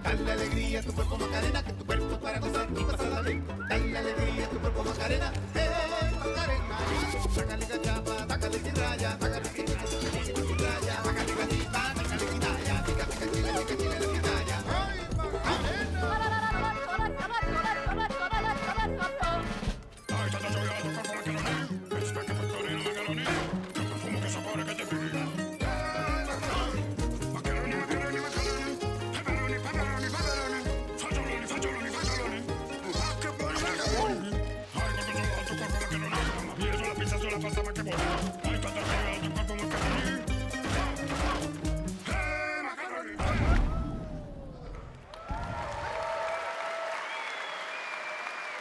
Dale alegría a tu cuerpo Macarena, que tu cuerpo para gozar y pasarla bien. Dale alegría a tu cuerpo Macarena, Macarena. Sácale cachapa, sácale raya, sácale raya, sácale gatita, sácale quitaya, pica pica chile, pica chile, la pitaya. ¡Ay, Macarena!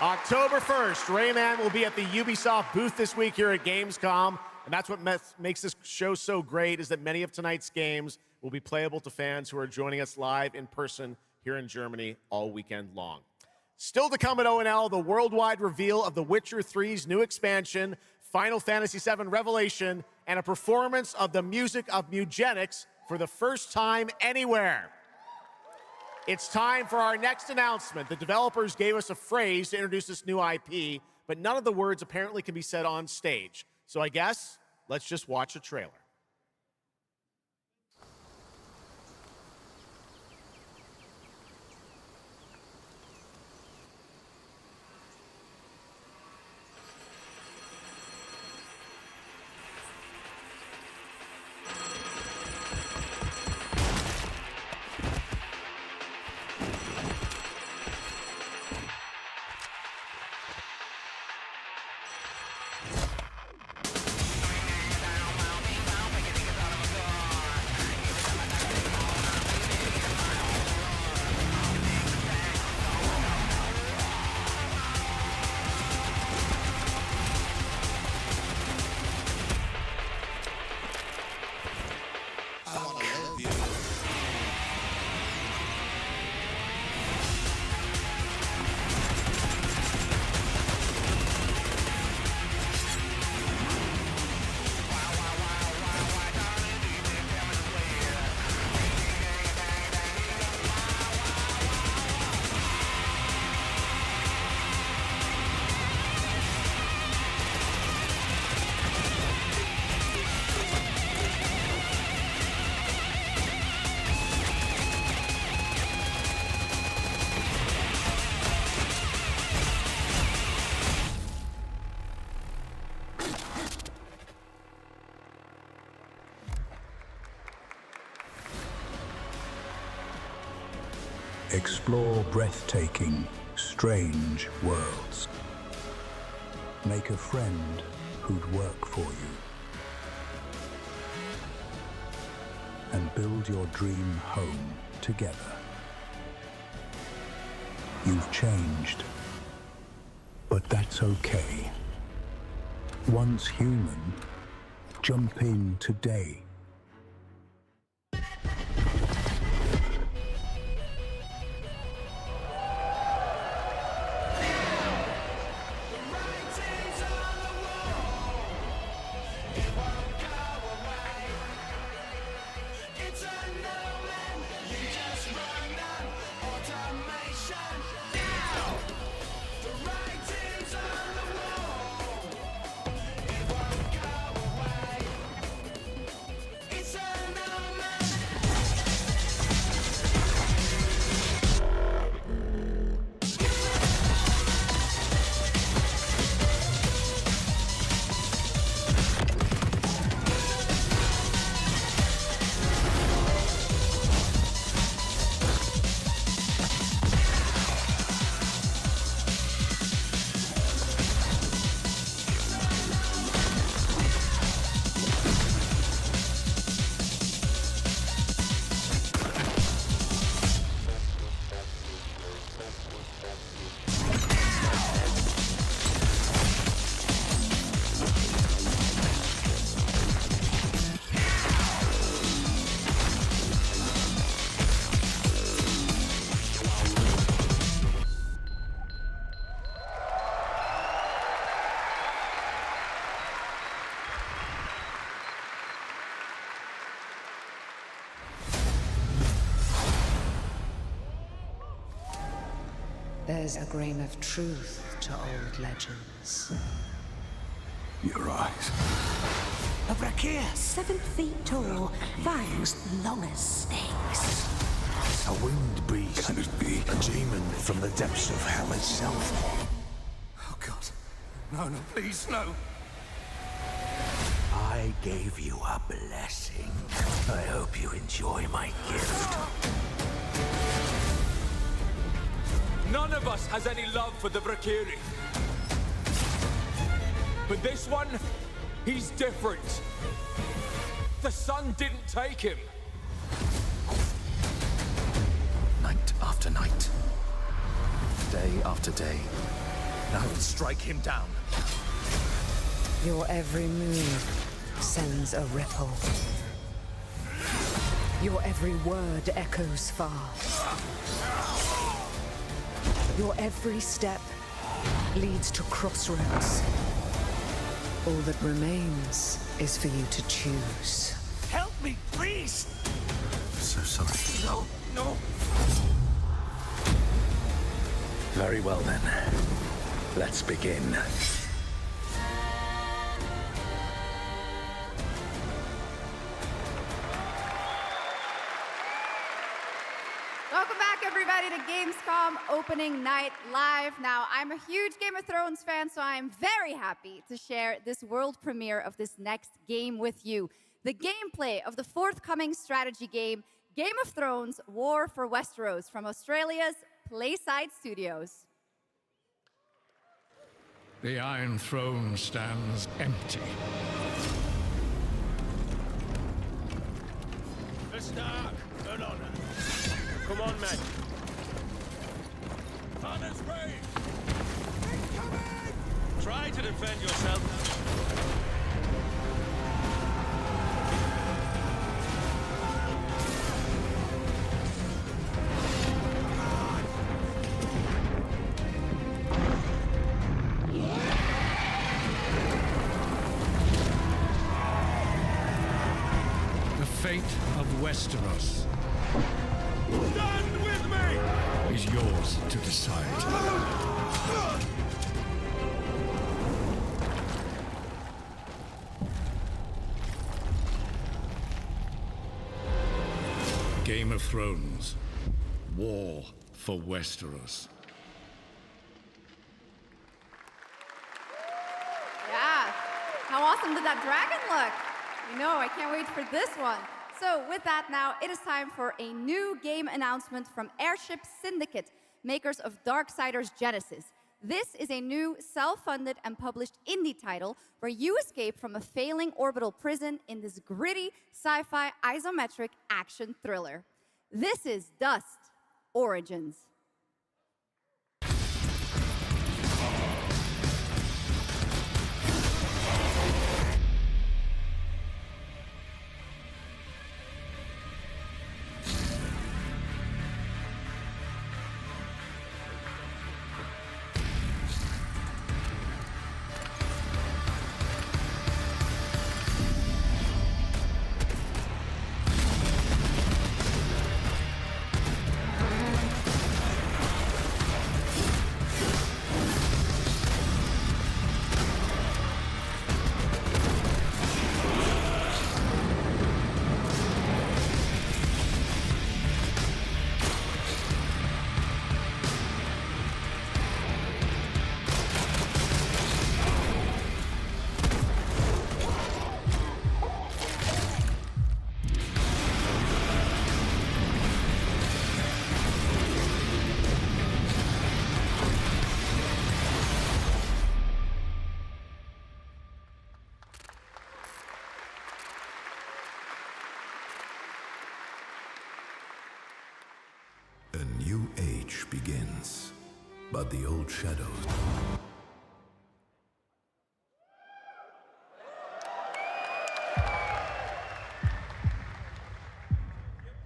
October 1st, Rayman will be at the Ubisoft booth this week here at Gamescom. And that's what makes this show so great, is that many of tonight's games will be playable to fans who are joining us live in person here in Germany all weekend long. Still to come at ONL, the worldwide reveal of The Witcher 3's new expansion, Final Fantasy VII Revelation, and a performance of the music of Mugenics for the first time anywhere. It's time for our next announcement. The developers gave us a phrase to introduce this new IP, but none of the words apparently can be said on stage. So I guess let's just watch a trailer. Explore breathtaking, strange worlds. Make a friend who'd work for you. And build your dream home together. You've changed, but that's okay. Once human, jump in today. There's a grain of truth to old legends. Your eyes. A brachia, 7 feet tall, fangs long as snakes. A winged beast. Can it be? A demon from the depths of hell itself. Oh, God. No, no, please, no. I gave you a blessing. I hope you enjoy my gift. None of us has any love for the Brakiri. But this one, he's different. The sun didn't take him. Night after night, day after day, I will strike him down. Your every move sends a ripple. Your every word echoes far. Your every step leads to crossroads. All that remains is for you to choose. Help me, please! I'm so sorry. No, no. Very well then. Let's begin. Welcome back, everybody, to Gamescom opening night live. Now, I'm a huge Game of Thrones fan, so I'm very happy to share this world premiere of this next game with you. The gameplay of the forthcoming strategy game, Game of Thrones War for Westeros, from Australia's Playside Studios. The Iron Throne stands empty. For Stark, an honor. Come on, men. Honor's brave. Try to defend yourself. The fate of Westeros Stand with me! is yours to decide. Game of Thrones. War for Westeros. Yeah, how awesome did that dragon look? You know, I can't wait for this one. So with that now, it is time for a new game announcement from Airship Syndicate, makers of Darksiders Genesis. This is a new self-funded and published indie title where you escape from a failing orbital prison in this gritty sci-fi isometric action thriller. This is Dust Origins. A new age begins, but the old shadows.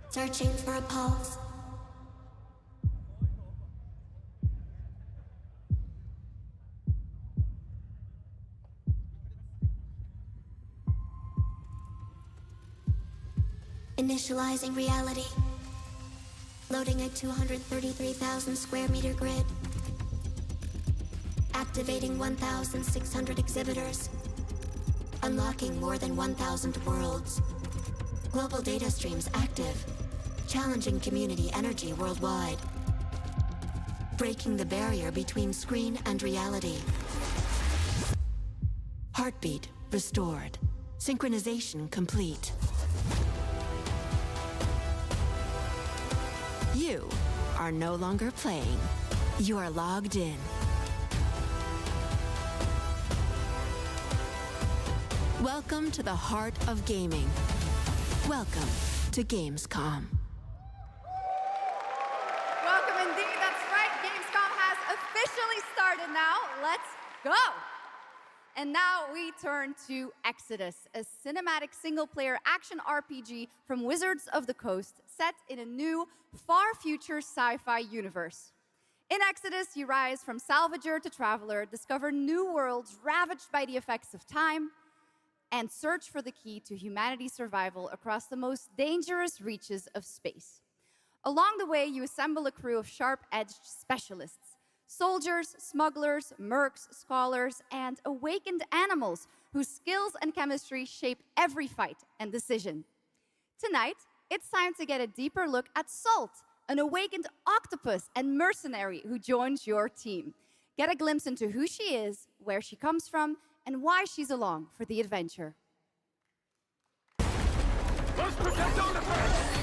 Searching for a pulse. Initializing reality. Loading a 233,000 square meter grid. Activating 1,600 exhibitors. Unlocking more than 1,000 worlds. Global data streams active. Challenging community energy worldwide. Breaking the barrier between screen and reality. Heartbeat restored. Synchronization complete. You are no longer playing. You are logged in. Welcome to the heart of gaming. Welcome to Gamescom. Welcome indeed, that's right. Gamescom has officially started now. let's go. And now we turn to Exodus, a cinematic single-player action RPG from Wizards of the Coast set in a new, far-future sci-fi universe. In Exodus, you rise from salvager to traveler, discover new worlds ravaged by the effects of time, and search for the key to humanity's survival across the most dangerous reaches of space. Along the way, you assemble a crew of sharp-edged specialists, soldiers, smugglers, mercs, scholars, and awakened animals whose skills and chemistry shape every fight and decision. Tonight, it's time to get a deeper look at Salt, an awakened octopus and mercenary who joins your team. Get a glimpse into who she is, where she comes from, and why she's along for the adventure. Let's protect artifacts!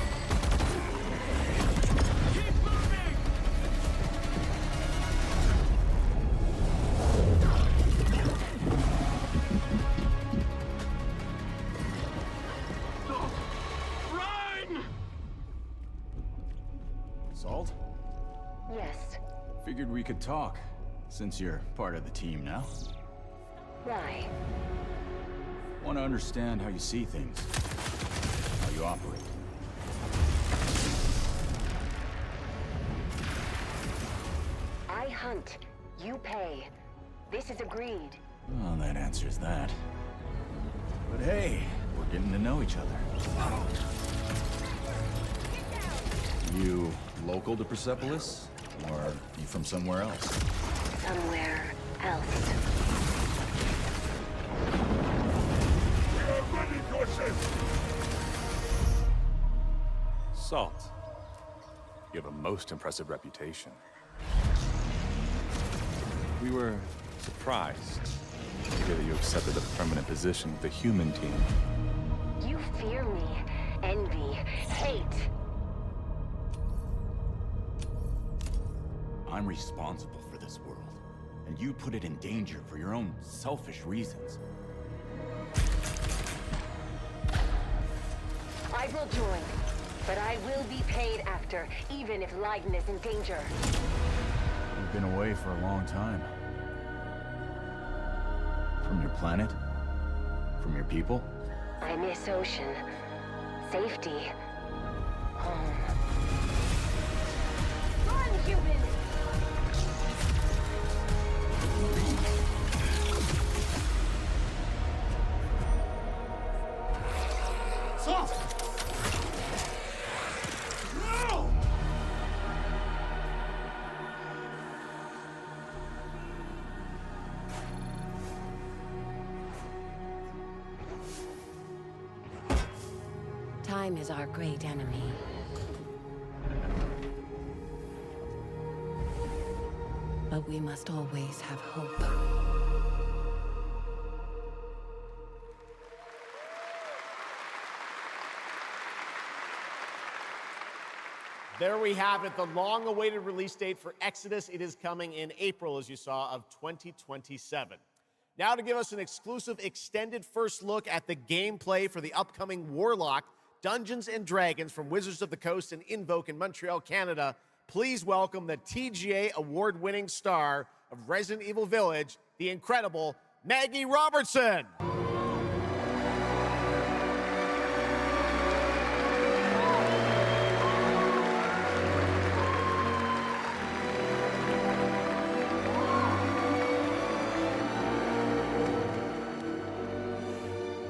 Salt? Yes. Figured we could talk, since you're part of the team now. Why? Want to understand how you see things, how you operate. I hunt. You pay. This is agreed. Well, that answers that. But hey, we're getting to know each other. You local to Persepolis? Or you from somewhere else? Somewhere else. Salt. You have a most impressive reputation. We were surprised to hear that you accepted a permanent position with the human team. You fear me, envy, hate. I'm responsible for this world, and you put it in danger for your own selfish reasons. I will join, but I will be paid after, even if Leiden is in danger. You've been away for a long time. From your planet? From your people? I miss ocean, safety, home. Run, human! Salt! No! Time is our great enemy. But we must always have hope. There we have it, the long-awaited release date for Exodus. It is coming in April, as you saw, of 2027. Now to give us an exclusive extended first look at the gameplay for the upcoming Warlock Dungeons & Dragons from Wizards of the Coast and Invoke in Montreal, Canada, please welcome the TGA award-winning star of Resident Evil Village, the incredible Maggie Robertson.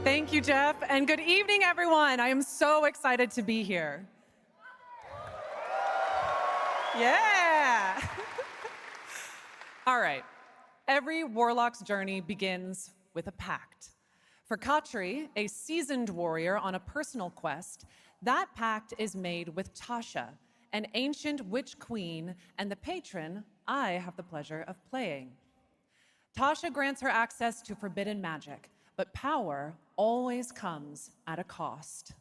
Thank you, Jeff, and good evening, everyone. I am so excited to be here. Yeah! All right. Every warlock's journey begins with a pact. For Katri, a seasoned warrior on a personal quest, that pact is made with Tasha, an ancient witch queen and the patron I have the pleasure of playing. Tasha grants her access to forbidden magic, but power always comes at a cost.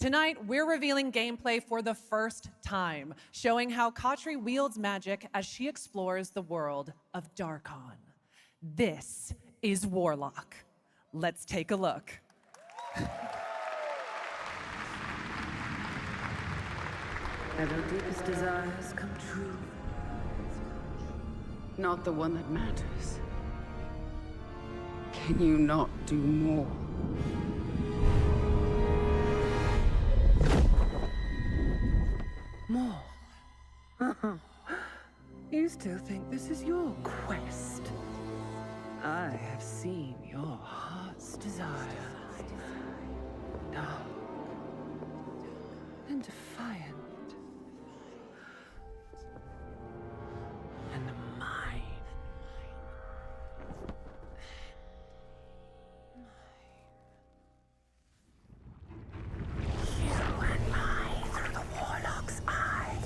Tonight, we're revealing gameplay for the first time, showing how Katri wields magic as she explores the world of Darkon. This is Warlock. Let's take a look. Ever deepest desires come true. not the one that matters. Can you not do more? More? You still think this is your quest? I have seen your heart's desire. Dark and defiant. And mine. You and I through the Warlock's eye.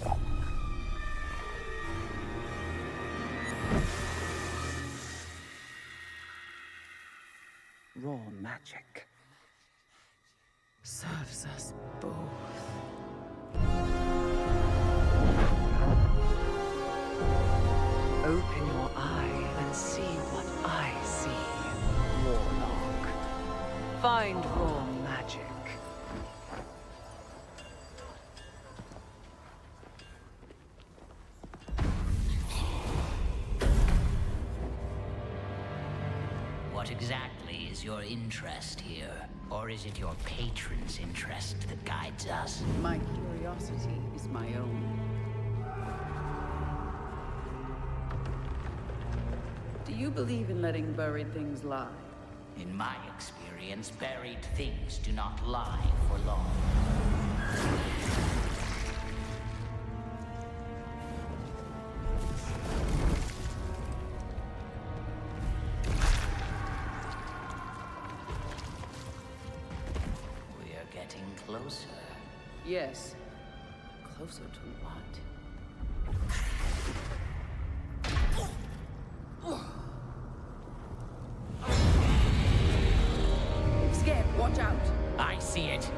Raw magic serves us both. Open your eye and see what I see, Warlock. Find raw magic. What exactly is your interest here? Or is it your patron's interest that guides us? My curiosity is my own. Do you believe in letting buried things lie? In my experience, buried things do not lie for long. We're getting closer. Yes. Closer to what? Scared, watch out. I see it.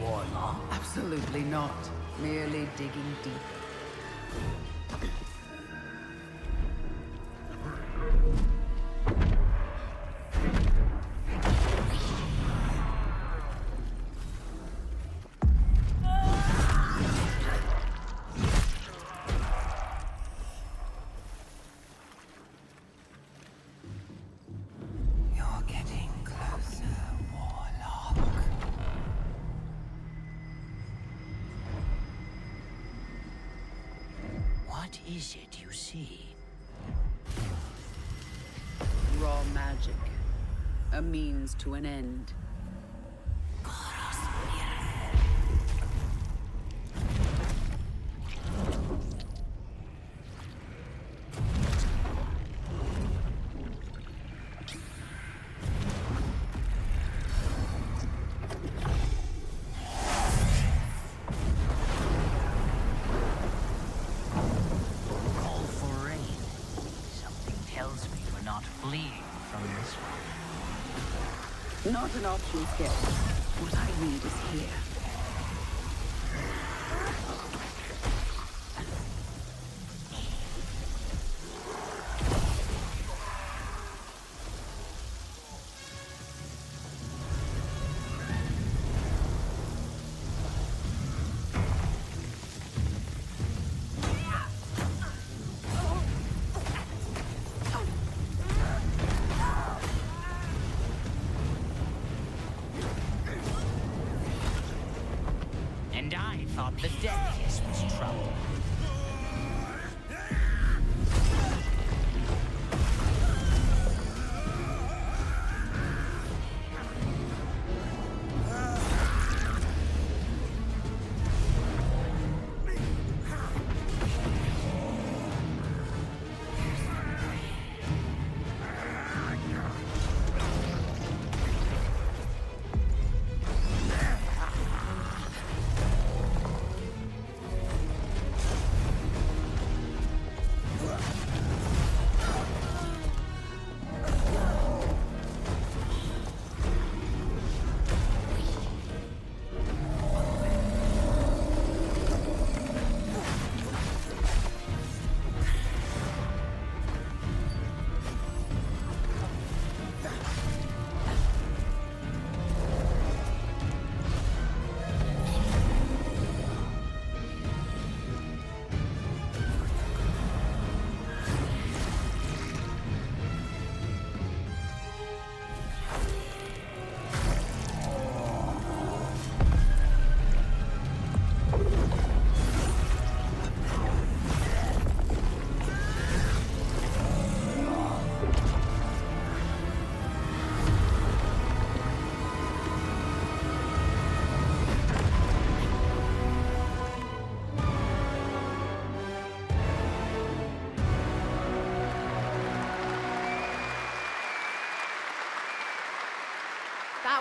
Warlock. Absolutely not. Merely digging deeper. You're getting closer, Warlock. What is it you see? Raw magic. A means to an end. Call for rain. Something tells me we're not fleeing from this one. Not an option, Skip. What I need is here. And I thought the death kiss was trouble.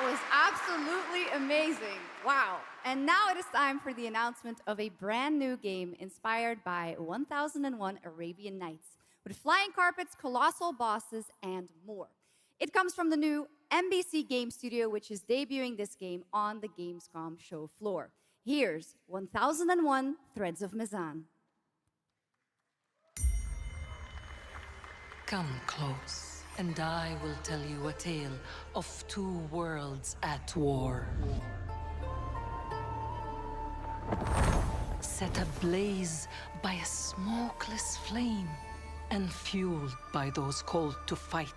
That was absolutely amazing. Wow. And now it is time for the announcement of a brand new game inspired by 1001 Arabian Nights, with flying carpets, colossal bosses, and more. It comes from the new MBC Game Studio, which is debuting this game on the Gamescom show floor. Here's 1001 Threads of Mizan. Come close, and I will tell you a tale of two worlds at war. Set ablaze by a smokeless flame, and fueled by those called to fight.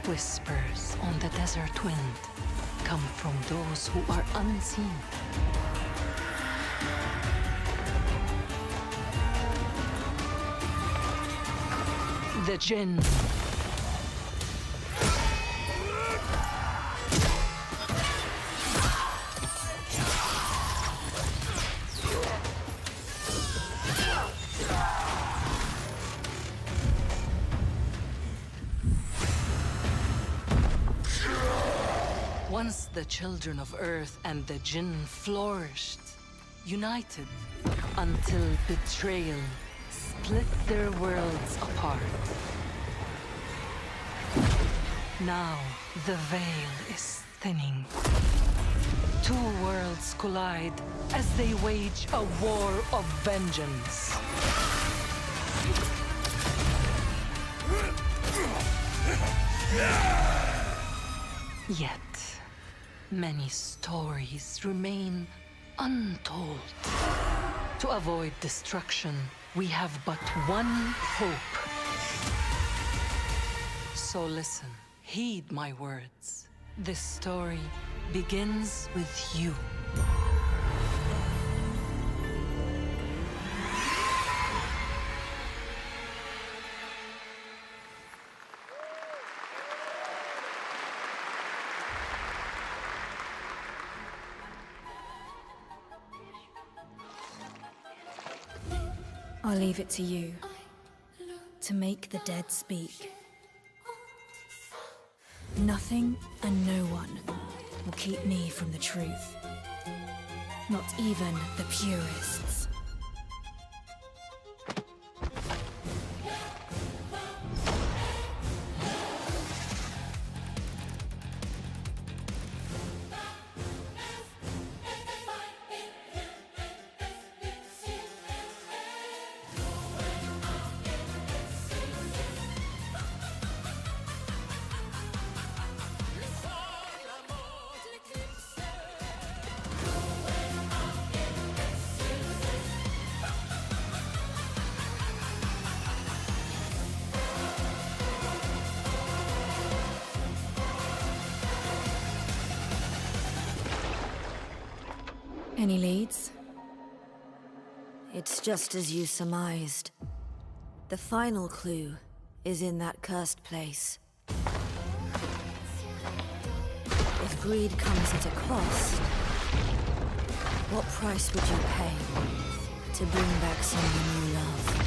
Whispers on the desert wind come from those who are unseen. The Jinn. Once the children of Earth and the Jinn flourished, united, until betrayal split their worlds apart. Now the veil is thinning. Two worlds collide as they wage a war of vengeance. Yet, many stories remain untold. To avoid destruction, we have but one hope. So listen, heed my words. This story begins with you. I'll leave it to you to make the dead speak. Nothing and no one will keep me from the truth. Not even the purists. Any leads? It's just as you surmised. The final clue is in that cursed place. If greed comes at a cost, what price would you pay to bring back someone you love?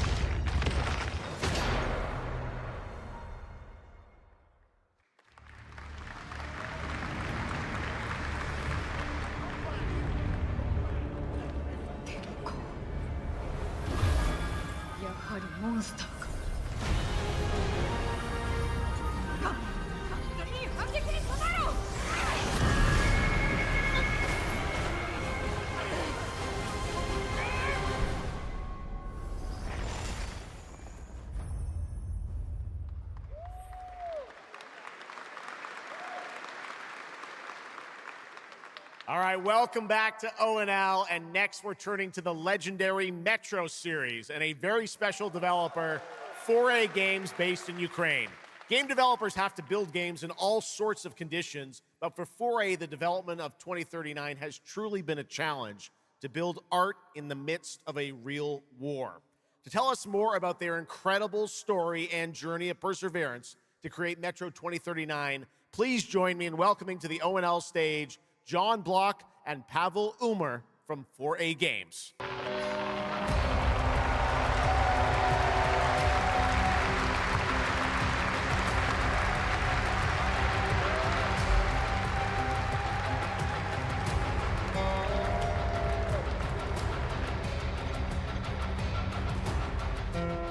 All right, welcome back to ONL, and next we're turning to the legendary Metro series and a very special developer, 4A Games, based in Ukraine. Game developers have to build games in all sorts of conditions, but for 4A, the development of 2039 has truly been a challenge to build art in the midst of a real war. To tell us more about their incredible story and journey of perseverance to create Metro 2039, please join me in welcoming to the ONL stage John Block and Pavel Umer from 4A Games.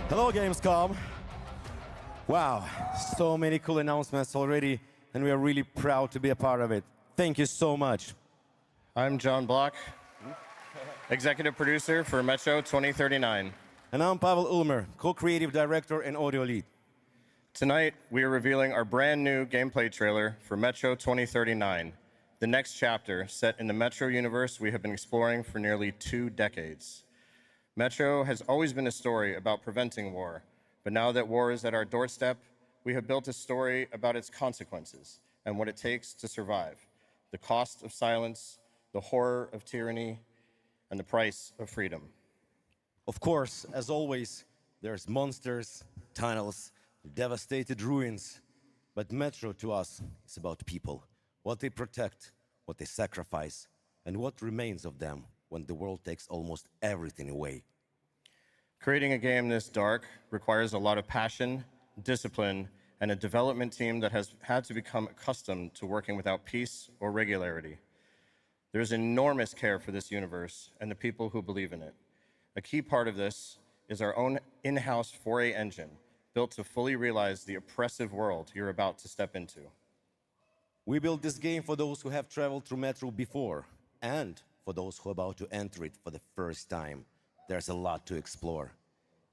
Hello, Gamescom. Wow, so many cool announcements already, and we are really proud to be a part of it. Thank you so much. I'm John Block, executive producer for Metro 2039. And I'm Pavel Ulmer, co-creative director and audio lead. Tonight, we are revealing our brand new gameplay trailer for Metro 2039, the next chapter set in the Metro universe we have been exploring for nearly 2 decades. Metro has always been a story about preventing war, but now that war is at our doorstep, we have built a story about its consequences and what it takes to survive, the cost of silence, the horror of tyranny, and the price of freedom. Of course, as always, there's monsters, tunnels, devastated ruins, but Metro to us is about people, what they protect, what they sacrifice, and what remains of them when the world takes almost everything away. Creating a game this dark requires a lot of passion, discipline, and a development team that has had to become accustomed to working without peace or regularity. There's enormous care for this universe and the people who believe in it. A key part of this is our own in-house 4A engine, built to fully realize the oppressive world you're about to step into. We built this game for those who have traveled through Metro before, and for those who are about to enter it for the first time. There's a lot to explore.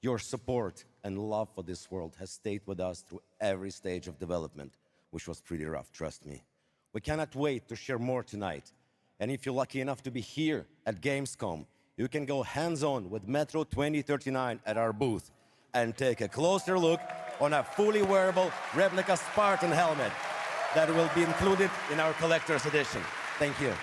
Your support and love for this world has stayed with us through every stage of development, which was pretty rough, trust me. We cannot wait to share more tonight. And if you're lucky enough to be here at Gamescom, you can go hands-on with Metro 2039 at our booth and take a closer look on a fully wearable replica Spartan helmet that will be included in our collector's edition. Thank you.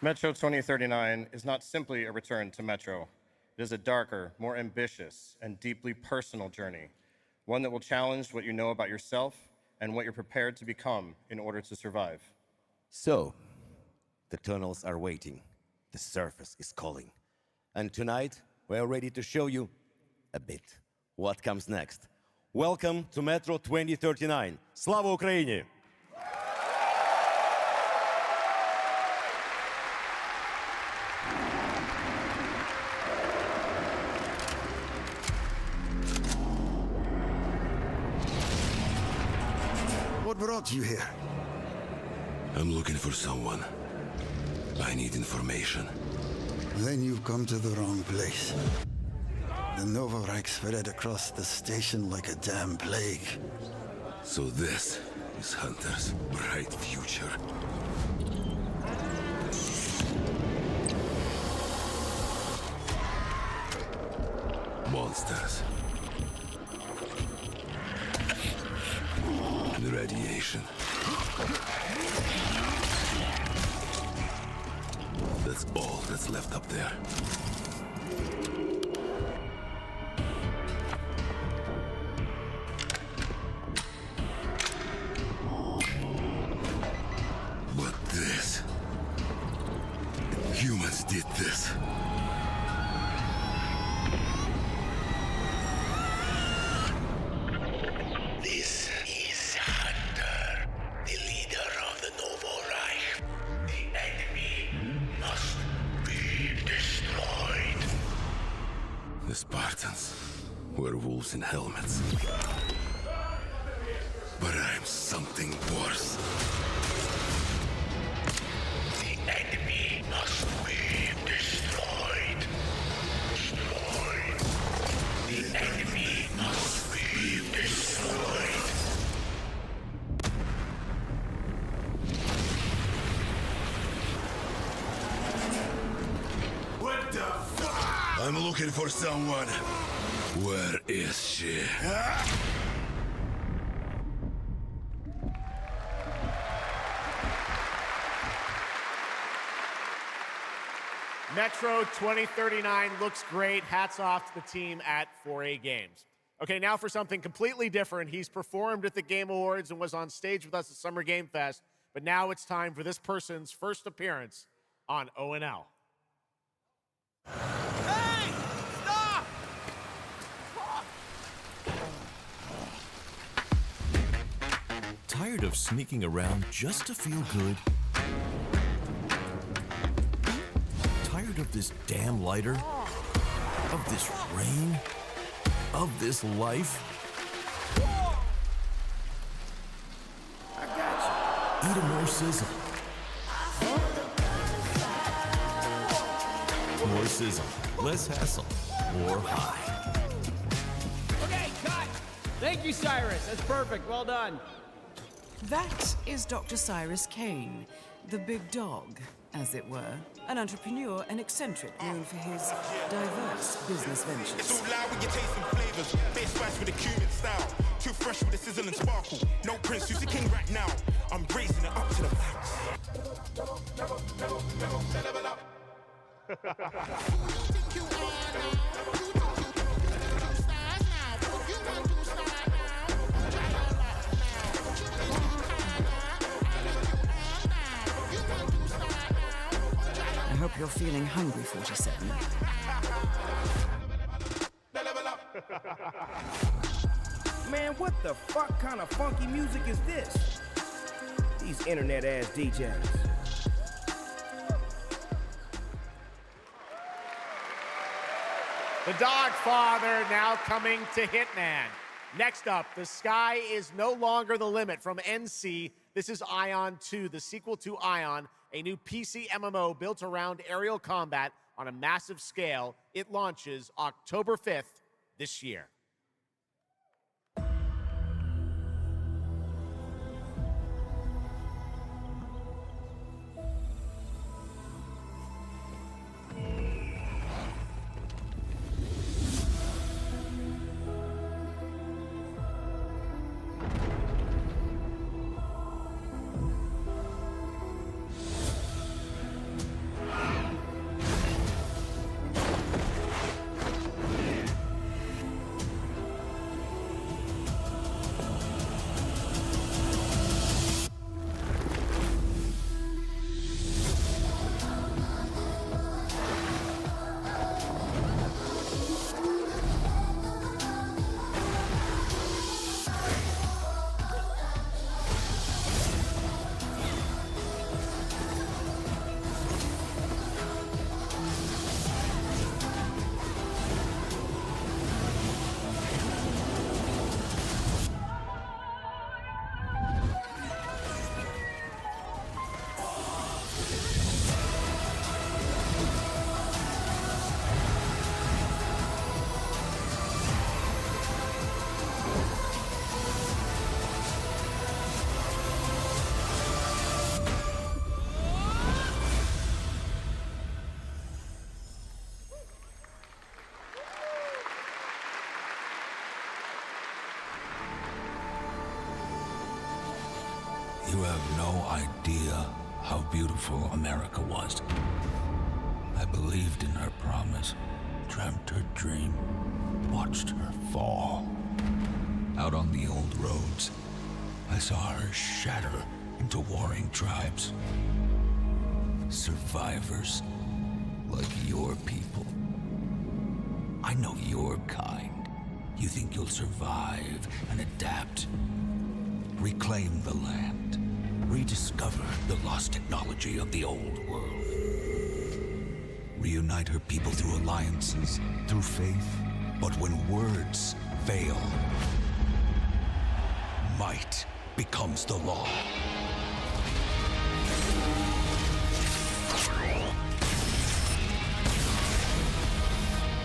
Metro 2039 is not simply a return to Metro. It is a darker, more ambitious, and deeply personal journey, one that will challenge what you know about yourself and what you're prepared to become in order to survive. So, the tunnels are waiting. The surface is calling. And tonight, we're ready to show you a bit what comes next. Welcome to Metro 2039. Slava Ukraini! What brought you here? I'm looking for someone. I need information. Then you've come to the wrong place. The Novorike spread across the station like a damn plague. So this is Hunter's bright future. Monsters. The radiation. That's all that's left up there. But this... humans did this. This is Hunter, the leader of the Novorike. The enemy must be destroyed. The Spartans were wolves in helmets. But I'm something worse. The enemy must be destroyed. Destroyed. The enemy must be destroyed. What the fuck? I'm looking for someone. Where is she? Metro 2039 looks great. Hats off to the team at 4A Games. Okay, now for something completely different. He's performed at the Game Awards and was on stage with us at Summer Game Fest, but now it's time for this person's first appearance on ONL. Hey! Stop! Tired of sneaking around just to feel good? Tired of this damn lighter? Of this rain? Of this life? I got you. Eat a more sizzle. More sizzle, less hassle, more high. Okay, cut! Thank you, Cyrus. That's perfect. Well done. That is Dr. Cyrus Kane, the big dog, as it were. An entrepreneur and eccentric known for his diverse business ventures. It's all loud with your taste and flavors. Base spice with a cumin style. Too fresh with a sizzle and sparkle. No prince, who's the king right now? I'm raising it up to the max. Level up. I hope you're feeling hungry, 47. Man, what the fuck kind of funky music is this? These internet-ass DJs. The Dogfather now coming to Hitman. Next up, The Sky is No Longer the Limit from NC. This is Ion 2, the sequel to Ion, a new PC MMO built around aerial combat on a massive scale. It launches October 5th this year. You have no idea how beautiful America was. I believed in her promise, dreamt her dream, watched her fall. Out on the old roads, I saw her shatter into warring tribes. Survivors like your people. I know your kind. You think you'll survive and adapt. Reclaim the land. Rediscover the lost technology of the old world. Reunite her people through alliances, through faith. But when words fail, might becomes the law.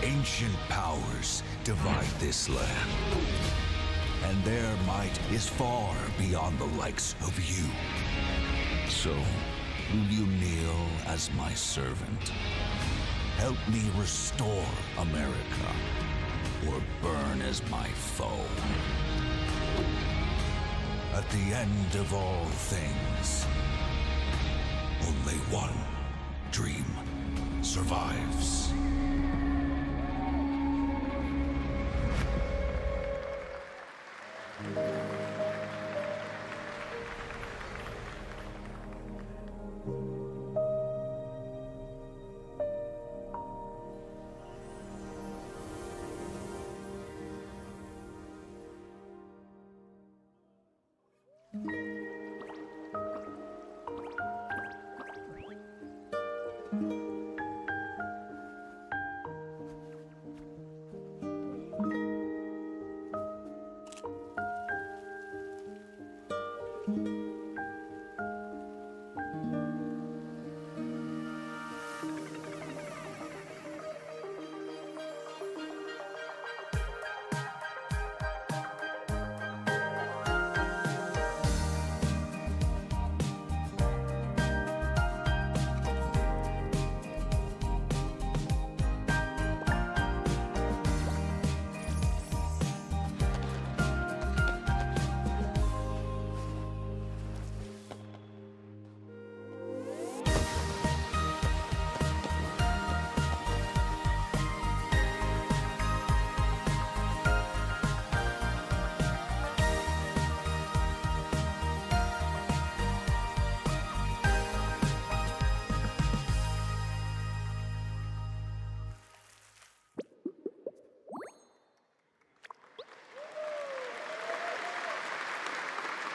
Ancient powers divide this land. And their might is far beyond the likes of you. So, will you kneel as my servant? Help me restore America, or burn as my foe? At the end of all things, only one dream survives.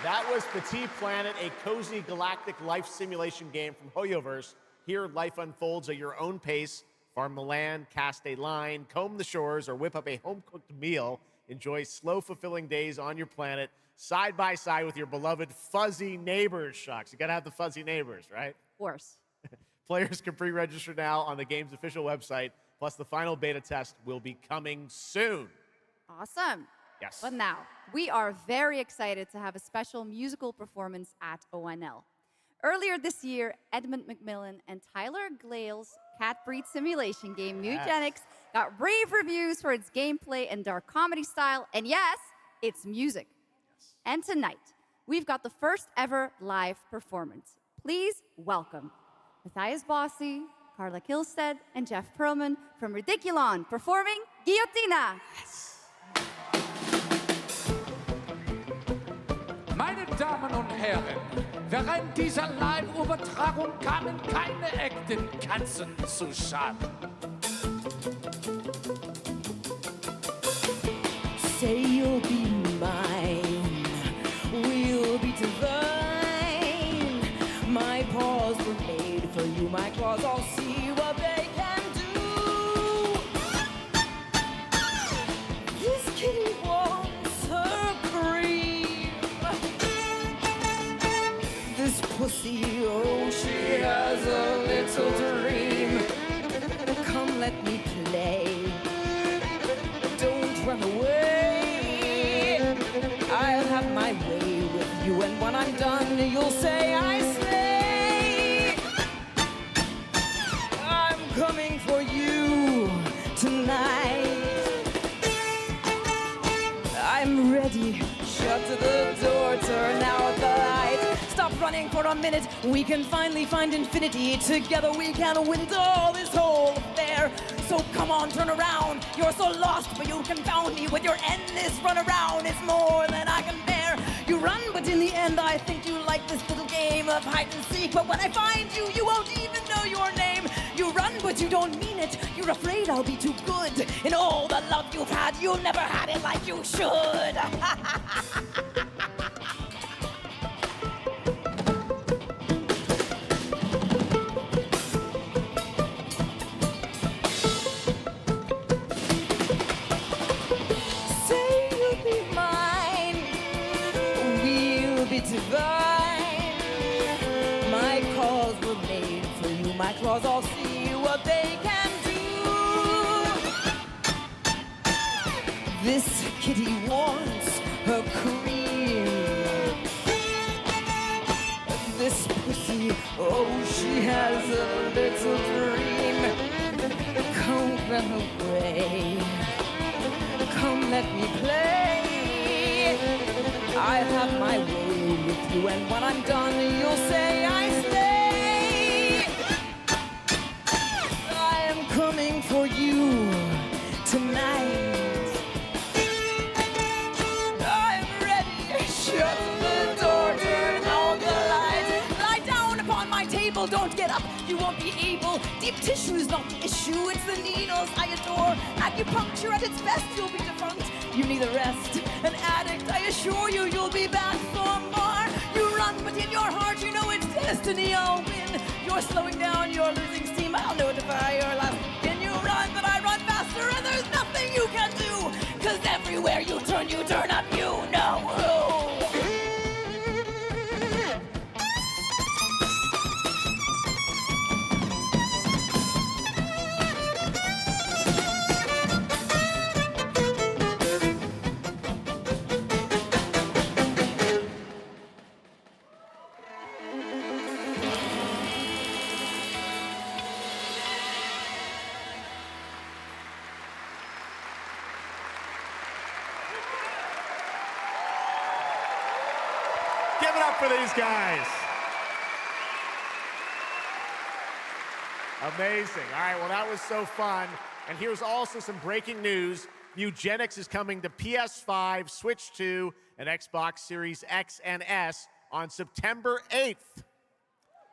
That was Petit Planet, a cozy galactic life simulation game from Hoyoverse. Here, life unfolds at your own pace. Farm the land, cast a line, comb the shores, or whip up a home-cooked meal. Enjoy slow, fulfilling days on your planet, side by side with your beloved fuzzy neighbors, Shucks. You gotta have the fuzzy neighbors, right? Of course. Players can pre-register now on the game's official website, plus the final beta test will be coming soon. Awesome. Yes. But now, we are very excited to have a special musical performance at ONL. Earlier this year, Edmund McMillan and Tyler Glale's cat breed simulation game, Mutagenics, got rave reviews for its gameplay and dark comedy style, and yes, its music. Yes. And tonight, we've got the first ever live performance. Please welcome Matthias Bossi, Carla Kilstead, and Jeff Perlman from Ridiculon performing Guillotina. Yes. Meine Damen und Herren, während dieser Live-Übertragung kamen keine echten Katzen zu Schaden. Say you'll be mine, we'll be divine. My paws were made for you, my claws all see what they can do. This kitty wants her cream. This pussy, oh, she has a little dream. Come, let me play. Don't run away. I'll have my way with you, and when I'm done, you'll say I slay. I'm coming for you tonight. I'm ready. Shut the door, turn out the light. Stop running for a minute. We can finally find infinity. Together we can window this whole affair. So come on, turn around. You're so lost, but you confound me with your endless run around. It's more than I can bear. You run, but in the end, I think you like this little game of hide and seek. But when I find you, you won't even know your name. You run, but you don't mean it. You're afraid I'll be too good. In all the love you've had, you never had it like you should. Divine. My claws were made for you. My claws all see what they can do. This kitty wants her cream. This pussy, oh, she has a little dream. Come run away. Come let me play. I'll have my way with you, and when I'm done, you'll say I slay. I am coming for you tonight. I'm ready. Shut the door, turn out the light. Lie down upon my table, don't get up. You won't be able. Deep tissue is not the issue, it's the needles I adore. Acupuncture at its best, you'll be defunct. You need a rest, an addict. I assure you, you'll be back for more. You run, but in your heart, you know it's destiny. I'll win. You're slowing down, you're losing steam. I'll notify your last. Can you run? But I run faster, and there's nothing you can do. 'Cause everywhere you turn up, you know who. Give it up for these guys. Amazing. All right, well, that was so fun. And here's also some breaking news. Mutagenics is coming to PS5, Switch 2, and Xbox Series X and S on September 8th.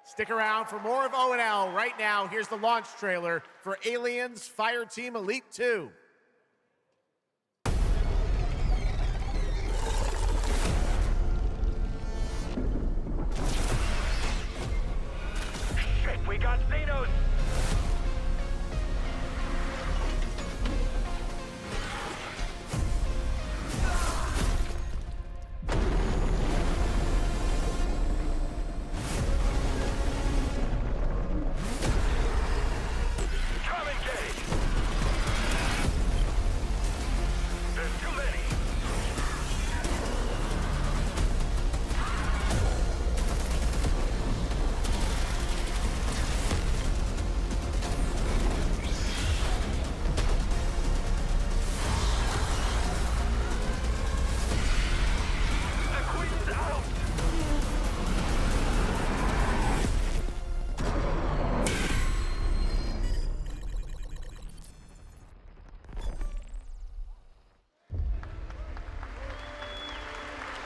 Stick around for more of ONL. Right now, here's the launch trailer for Aliens Fireteam Elite 2. got Xenos!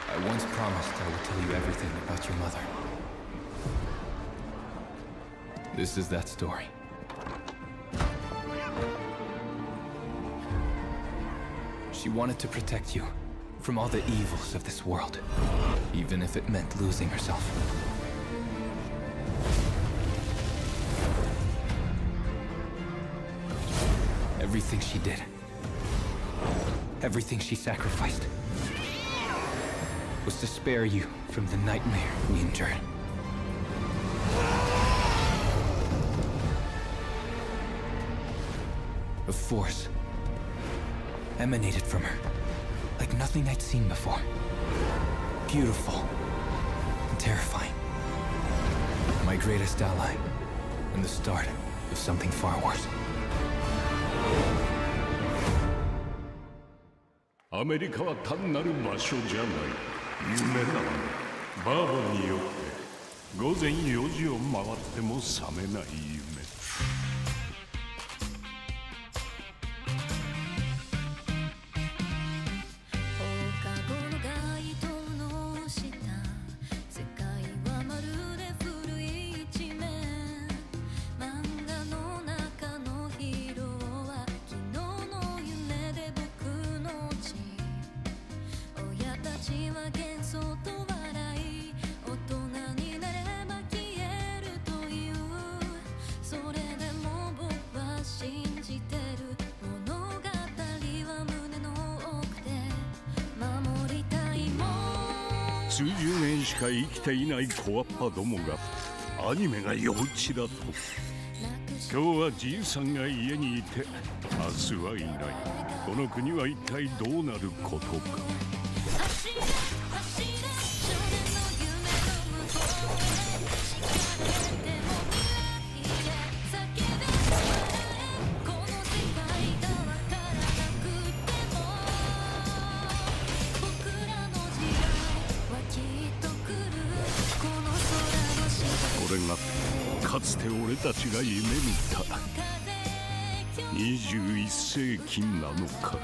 I once promised I would tell you everything about your mother. This is that story. She wanted to protect you from all the evils of this world, even if it meant losing herself. Everything she did, everything she sacrificed, was to spare you from the nightmare we endured. A force emanated from her, like nothing I'd seen before. Beautiful and terrifying. My greatest ally, and the start of something far worse. アメリカは単なる場所じゃない。夢だ。バーボンによって午前4時を回っても覚めない夢。数十年しか生きていない小アッパどもがアニメが幼稚だと。今日はじいさんが家にいて明日はいない。この国は一体どうなることか。これがかつて俺たちが夢見た21世紀なのか。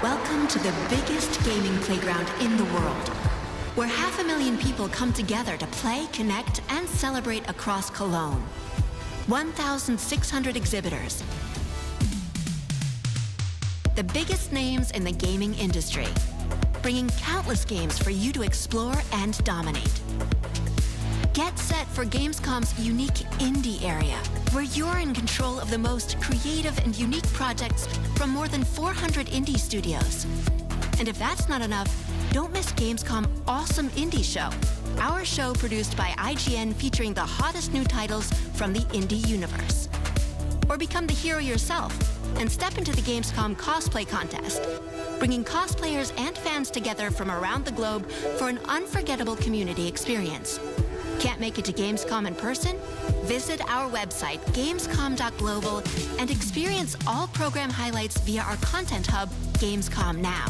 Welcome to the biggest gaming playground in the world, where 500,000 people come together to play, connect, and celebrate across Cologne. 1,600 exhibitors. The biggest names in the gaming industry, bringing countless games for you to explore and dominate. Get set for Gamescom's unique indie area, where you're in control of the most creative and unique projects from more than 400 indie studios. And if that's not enough, don't miss Gamescom Awesome Indie Show, our show produced by IGN featuring the hottest new titles from the indie universe. Or become the hero yourself and step into the Gamescom cosplay contest, bringing cosplayers and fans together from around the globe for an unforgettable community experience. Can't make it to Gamescom in person? Visit our website, gamescom.global, and experience all program highlights via our content hub, Gamescom Now.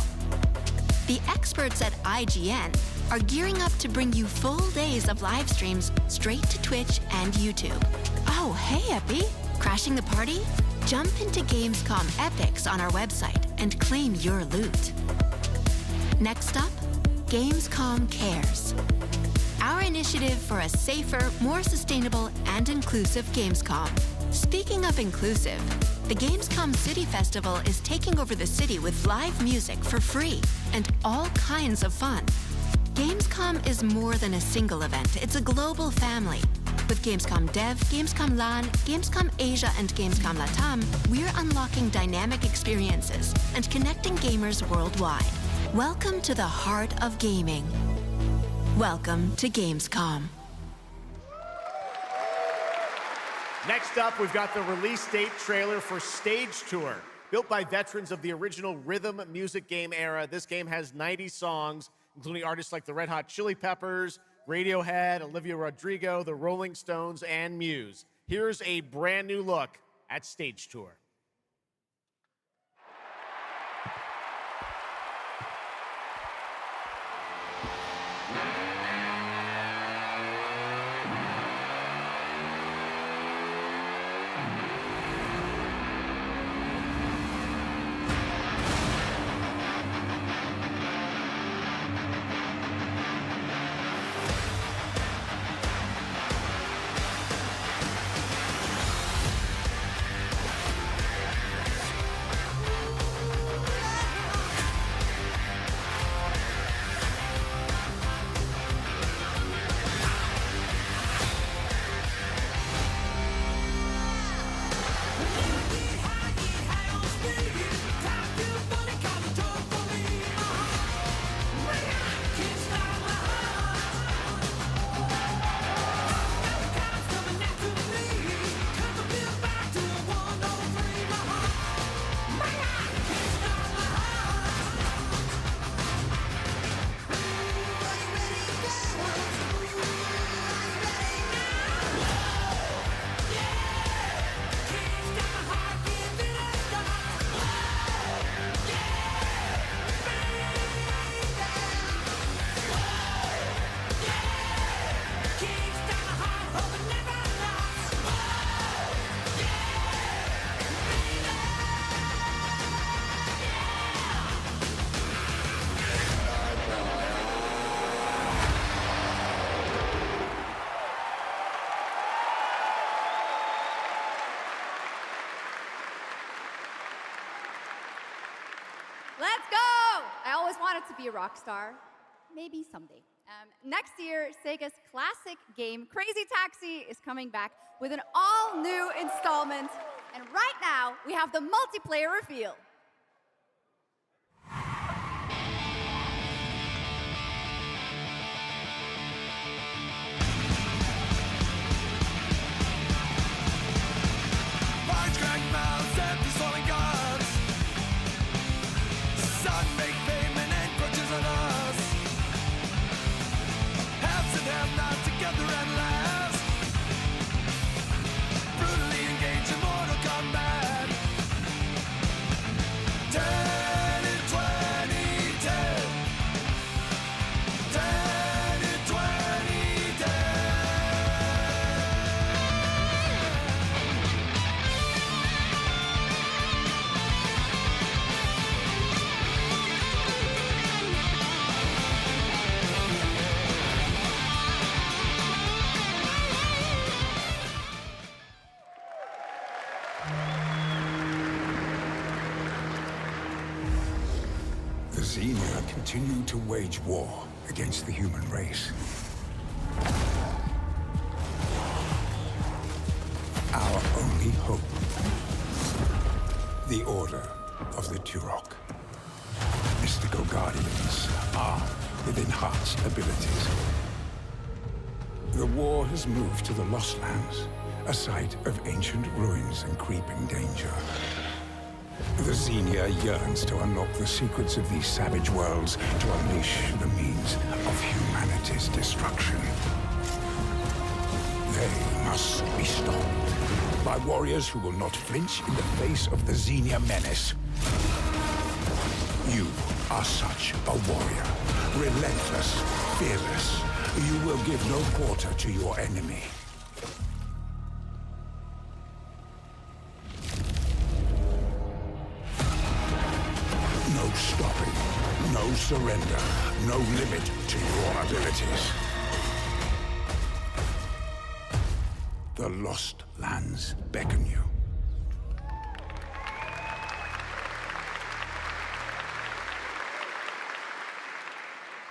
The experts at IGN are gearing up to bring you full days of live streams straight to Twitch and YouTube. Oh, hey, Epi. Crashing the party? Jump into Gamescom Epics on our website and claim your loot. Next up, Gamescom Cares. Our initiative for a safer, more sustainable, and inclusive Gamescom. Speaking of inclusive, the Gamescom City Festival is taking over the city with live music for free and all kinds of fun. Gamescom is more than a single event, it's a global family. With Gamescom Dev, Gamescom LAN, Gamescom Asia, and Gamescom LATAM, we're unlocking dynamic experiences and connecting gamers worldwide. Welcome to the heart of gaming. Welcome to Gamescom. Next up, we've got the release date trailer for Stage Tour. Built by veterans of the original rhythm music game era, this game has 90 songs, including artists like the Red Hot Chili Peppers, Radiohead, Olivia Rodrigo, the Rolling Stones, and Muse. Here's a brand new look at Stage Tour. Let's go! I always wanted to be a rock star. Maybe someday. Next year, Sega's classic game, Crazy Taxi, is coming back with an all-new installment. And right now, we have the multiplayer reveal. The Xenia continue to wage war against the human race. Our only hope, the Order of the Turok. Mystical guardians armed with enhanced abilities. The war has moved to the Lost Lands, a site of ancient ruins and creeping danger. The Xenia yearns to unlock the secrets of these savage worlds to unleash the means of humanity's destruction. They must be stopped by warriors who will not flinch in the face of the Xenia menace. You are such a warrior. Relentless, fearless. You will give no quarter to your enemy. No stopping, no surrender, no limit to your abilities. The Lost Lands beckon you.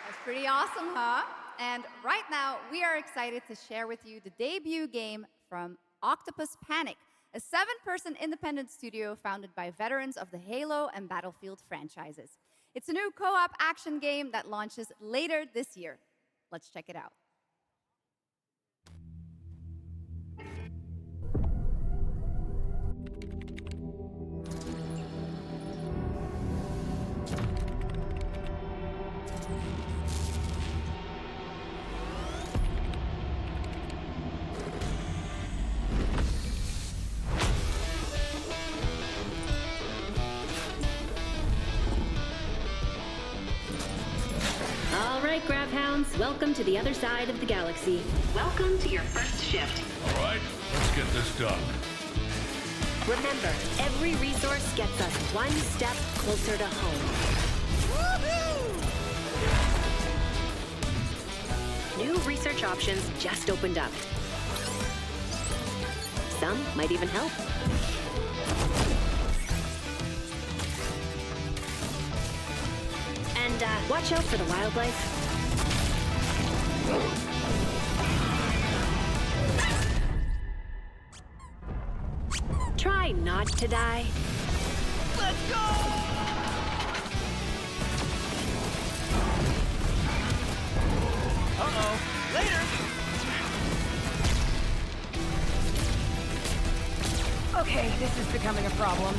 That's pretty awesome, huh? And right now, we are excited to share with you the debut game from Octopus Panic, a 7-person independent studio founded by veterans of the Halo and Battlefield franchises. It's a new co-op action game that launches later this year. Let's check it out. All right, Grabhounds, welcome to the other side of the galaxy. Welcome to your first shift. All right, let's get this done. Remember, every resource gets us one step closer to home. New research options just opened up. Some might even help. And watch out for the wildlife. Try not to die. Let's go! Uh-oh. Later! Okay, this is becoming a problem.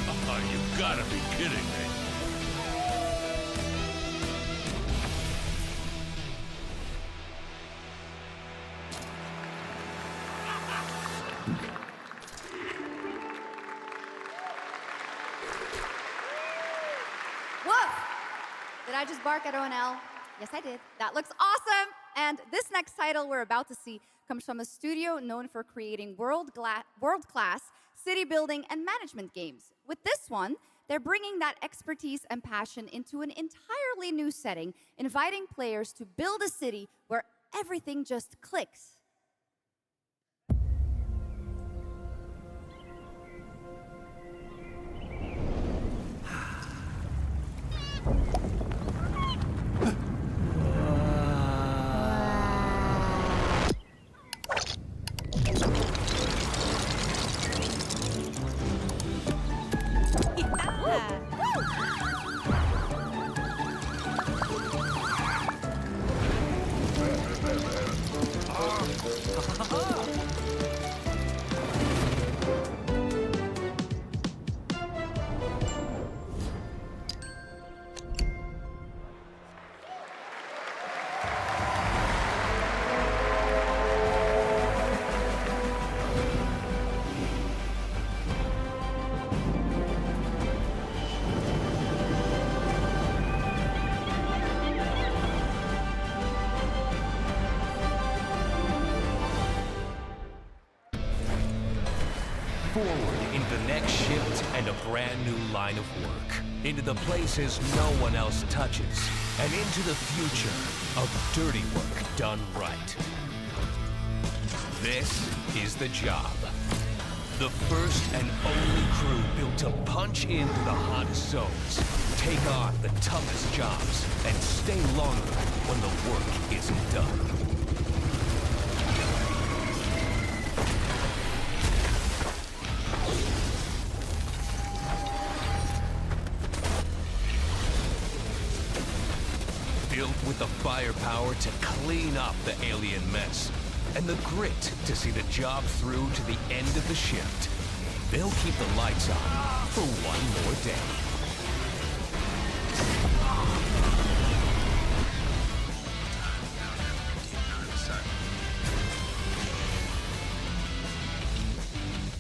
Oh, you gotta be kidding me. Woof! Did I just bark at ONL? Yes, I did. That looks awesome! And this next title we're about to see comes from a studio known for creating world-class city building and management games. With this one, they're bringing that expertise and passion into an entirely new setting, inviting players to build a city where everything just clicks. Forward into the next shift and a brand new line of work. Into the places no one else touches. And into the future of dirty work done right. This is the job. The first and only crew built to punch into the hottest zones, take on the toughest jobs, and stay longer when the work isn't done. Built with the firepower to clean up the alien mess, and the grit to see the job through to the end of the shift. They'll keep the lights on for one more day.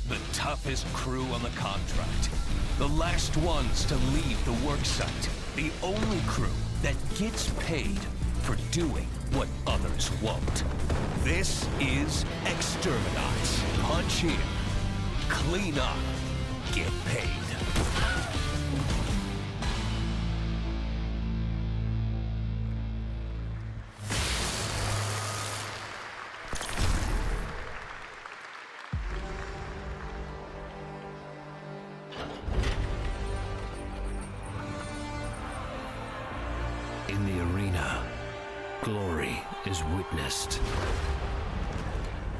The toughest crew on the contract. The last ones to leave the worksite. The only crew that gets paid for doing what others won't. This is Exterminats. Punch in, clean up, get paid. In the arena, glory is witnessed.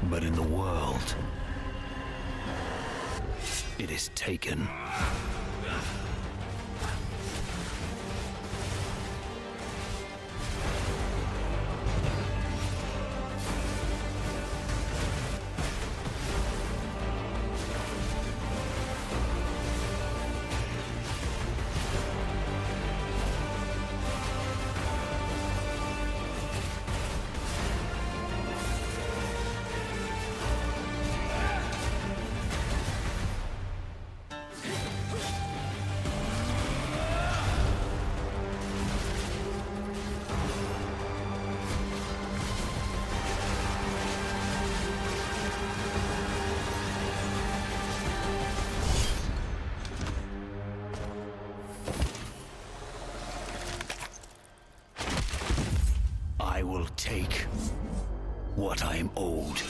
But in the world, it is taken. I will take what I am owed.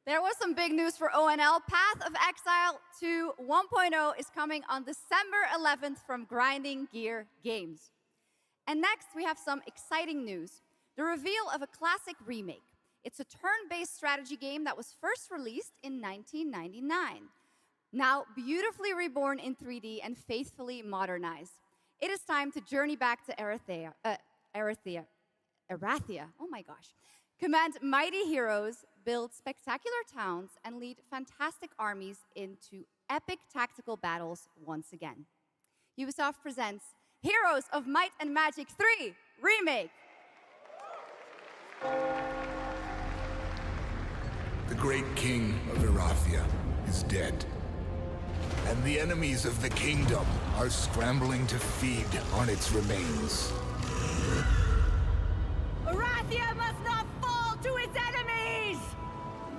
There was some big news for ONL. Path of Exile 2 1.0 is coming on December 11th from Grinding Gear Games. And next, we have some exciting news. The reveal of a classic remake. It's a turn-based strategy game that was first released in 1999. Now beautifully reborn in 3D and faithfully modernized. It is time to journey back to Erathia. Oh my gosh. Command mighty heroes, build spectacular towns, and lead fantastic armies into epic tactical battles once again. Ubisoft presents Heroes of Might and Magic 3 Remake. The great king of Erathia is dead, and the enemies of the kingdom are scrambling to feed on its remains. Erathia must not fall to its enemies!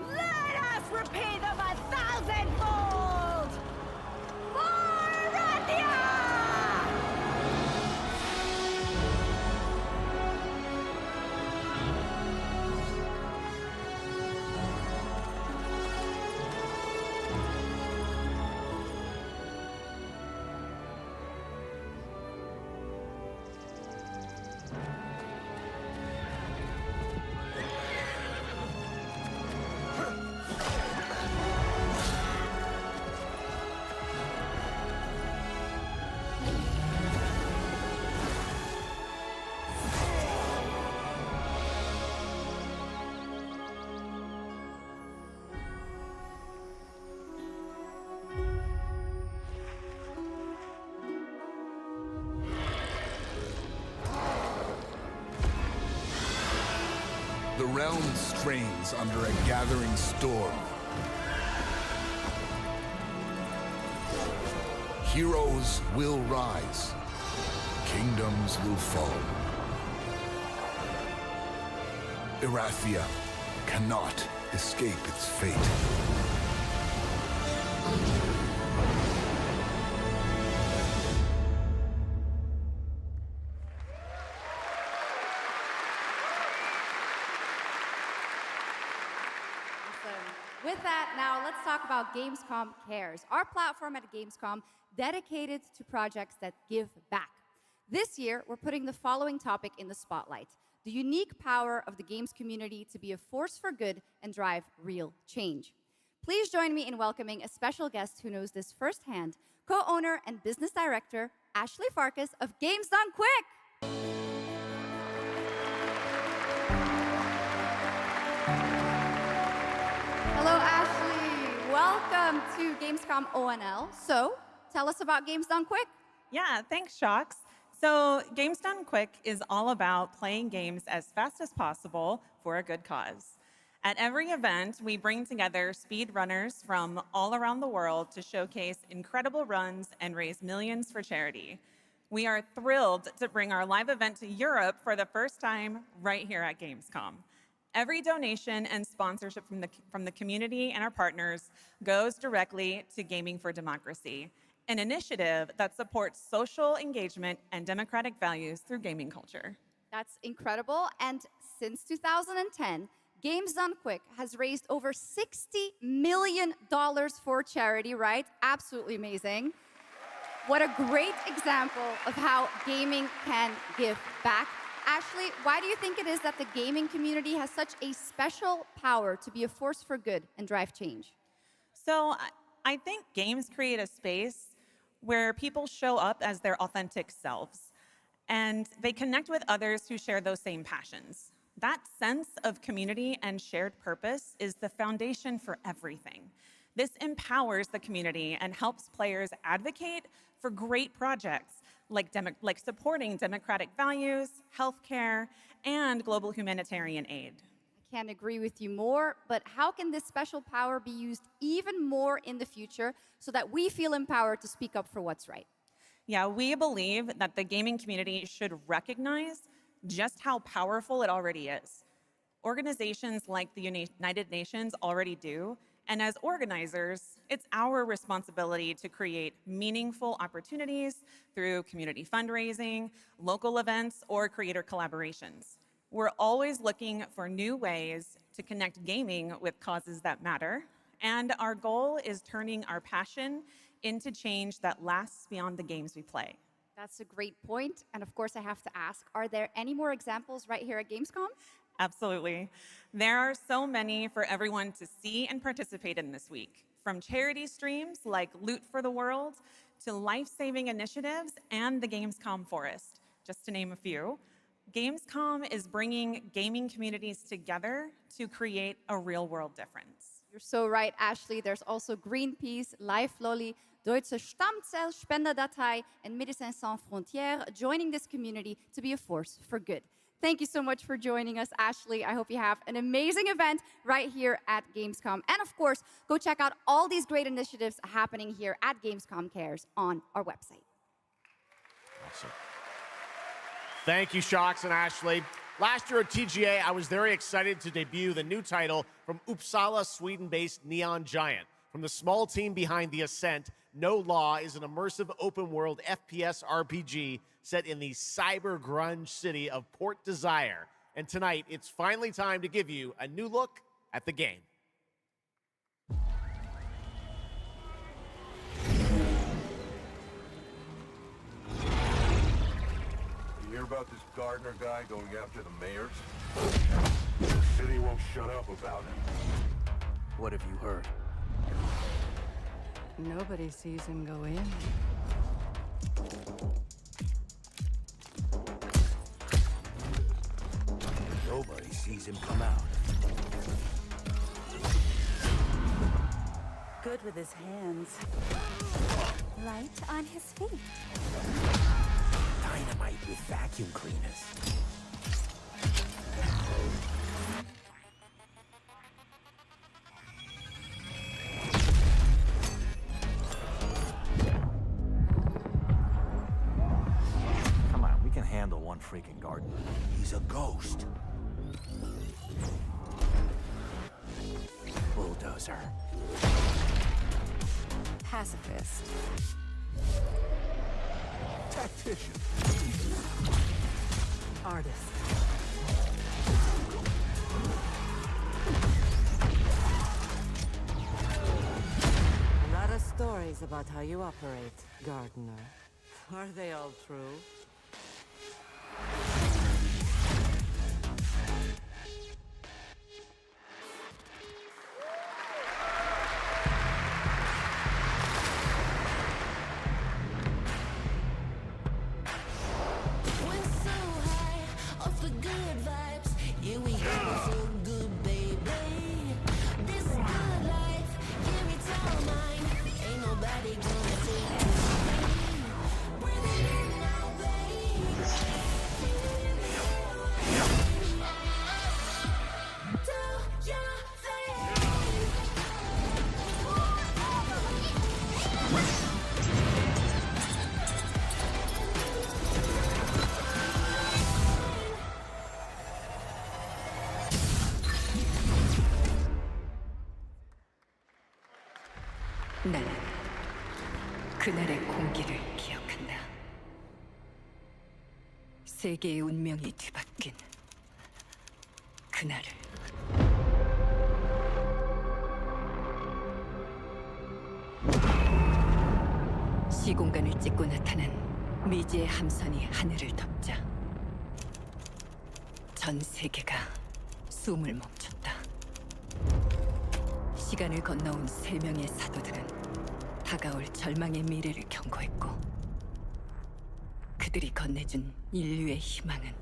Let us repay them 1,000-fold! For Erathia! The realm strains under a gathering storm. Heroes will rise. Kingdoms will fall. Erathia cannot escape its fate. With that, now let's talk about Gamescom Cares, our platform at Gamescom dedicated to projects that give back. This year, we're putting the following topic in the spotlight: the unique power of the games community to be a force for good and drive real change. Please join me in welcoming a special guest who knows this firsthand, co-owner and business director, Ashley Farkas of Games Done Quick. welcome to Gamescom ONL. So, tell us about Games Done Quick. Yeah, thanks, Shocks. So, Games Done Quick is all about playing games as fast as possible for a good cause. At every event, we bring together speedrunners from all around the world to showcase incredible runs and raise millions for charity. We are thrilled to bring our live event to Europe for the first time right here at Gamescom. Every donation and sponsorship from the community and our partners goes directly to Gaming for Democracy, an initiative that supports social engagement and democratic values through gaming culture. That's incredible. And since 2010, Games Done Quick has raised over $60 million for charity, right? Absolutely amazing. What a great example of how gaming can give back. Ashley, why do you think it is that the gaming community has such a special power to be a force for good and drive change? So I think games create a space where people show up as their authentic selves, and they connect with others who share those same passions. That sense of community and shared purpose is the foundation for everything. This empowers the community and helps players advocate for great projects like supporting democratic values, healthcare, and global humanitarian aid. I can't agree with you more, but how can this special power be used even more in the future so that we feel empowered to speak up for what's right? Yeah, we believe that the gaming community should recognize just how powerful it already is. Organizations like the United Nations already do, and as organizers, it's our responsibility to create meaningful opportunities through community fundraising, local events, or creator collaborations. We're always looking for new ways to connect gaming with causes that matter, and our goal is turning our passion into change that lasts beyond the games we play. That's a great point. And of course, I have to ask, are there any more examples right here at Gamescom? Absolutely. There are so many for everyone to see and participate in this week, from charity streams like Loot for the World to life-saving initiatives and the Gamescom Forest, just to name a few. Gamescom is bringing gaming communities together to create a real-world difference. You're so right, Ashley. There's also Greenpeace, Life Lolly, Deutsche Stammzellspenderdatei, and Médecins Sans Frontières joining this community to be a force for good. Thank you so much for joining us, Ashley. I hope you have an amazing event right here at Gamescom. And of course, go check out all these great initiatives happening here at Gamescom Cares on our website. Awesome. Thank you, Shocks and Ashley. Last year at TGA, I was very excited to debut the new title from Uppsala, Sweden-based Neon Giant. From the small team behind The Ascent, No Law is an immersive open-world FPS RPG set in the cyber grunge city of Port Desire. And tonight, it's finally time to give you a new look at the game. You hear about this Gardner guy going after the mayors? The city won't shut up about it. What have you heard? Nobody sees him go in. Nobody sees him come out. Good with his hands. Light on his feet. Dynamite with vacuum cleaners. Come on, we can handle one freaking garden. He's a ghost. Bulldozer. Pacifist. Tactician. Artist. A lot of stories about how you operate, Gardner. Are they all true? 나는 그날의 공기를 기억한다. 세계의 운명이 뒤바뀐 그날을. 시공간을 찍고 나타난 미지의 함선이 하늘을 덮자 전 세계가 숨을 멈췄다. 시간을 건너온 3명의 사도들은 다가올 절망의 미래를 경고했고, 그들이 건네준 인류의 희망은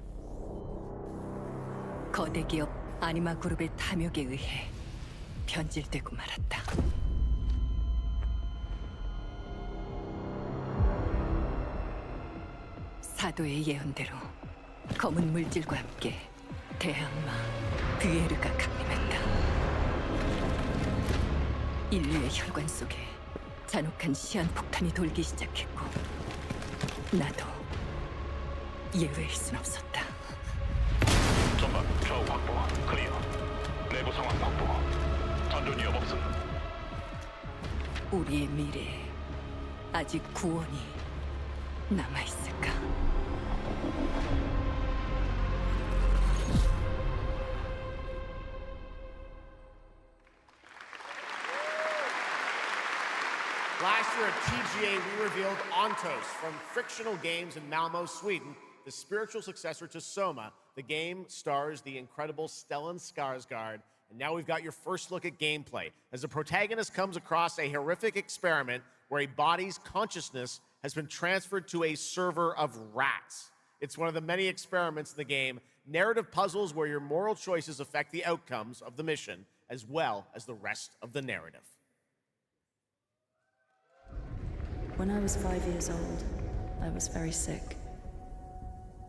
거대 기업 아니마 그룹의 탐욕에 의해 변질되고 말았다. 사도의 예언대로 검은 물질과 함께 대항마 뷰에르가 강림했다. 인류의 혈관 속에 잔혹한 시한폭탄이 돌기 시작했고, 나도 예외일 순 없었다. 전방 좌우 확보 클리어. 내부 상황 확보. 전전 위험 없음. 우리의 미래에 아직 구원이 남아있을까? Last year at TGA, we revealed Ontos from Frictional Games in Malmo, Sweden, the spiritual successor to Soma. The game stars the incredible Stellan Skarsgård, and now we've got your first look at gameplay as the protagonist comes across a horrific experiment where a body's consciousness has been transferred to a server of rats. It's one of the many experiments in the game, narrative puzzles where your moral choices affect the outcomes of the mission, as well as the rest of the narrative. When I was 5 years old, I was very sick.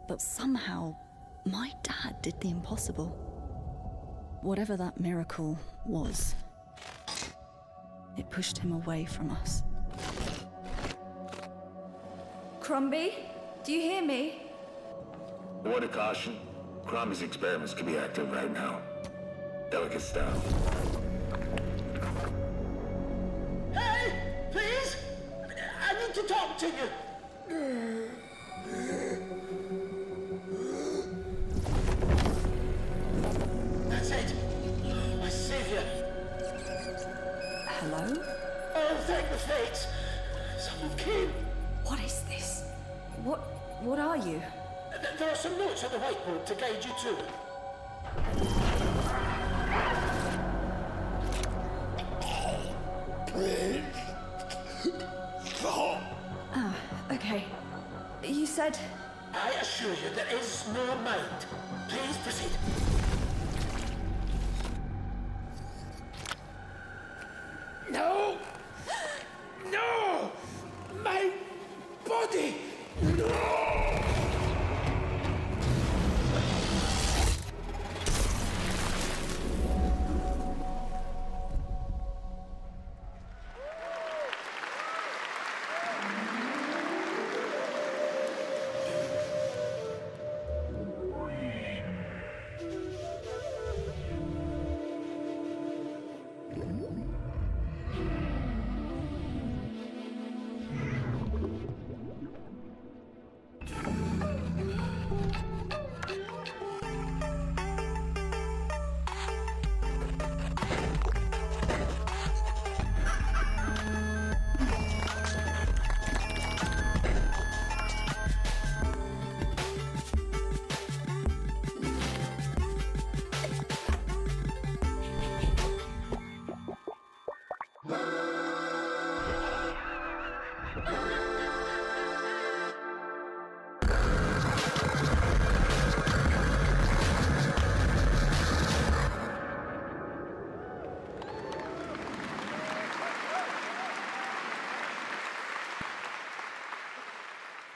But somehow, my dad did the impossible. Whatever that miracle was, it pushed him away from us. Crumby, do you hear me? Word of caution. Crombie's experiments could be active right now. Delicate stuff. Hey! Please! I need to talk to you! That's it! My savior! Hello? Oh, thank the fates! Someone came! What is this? What are you? There are some notes on the whiteboard to guide you to it. Ah, okay. You said... I assure you there is no mind. Please proceed. No! No! My body! No!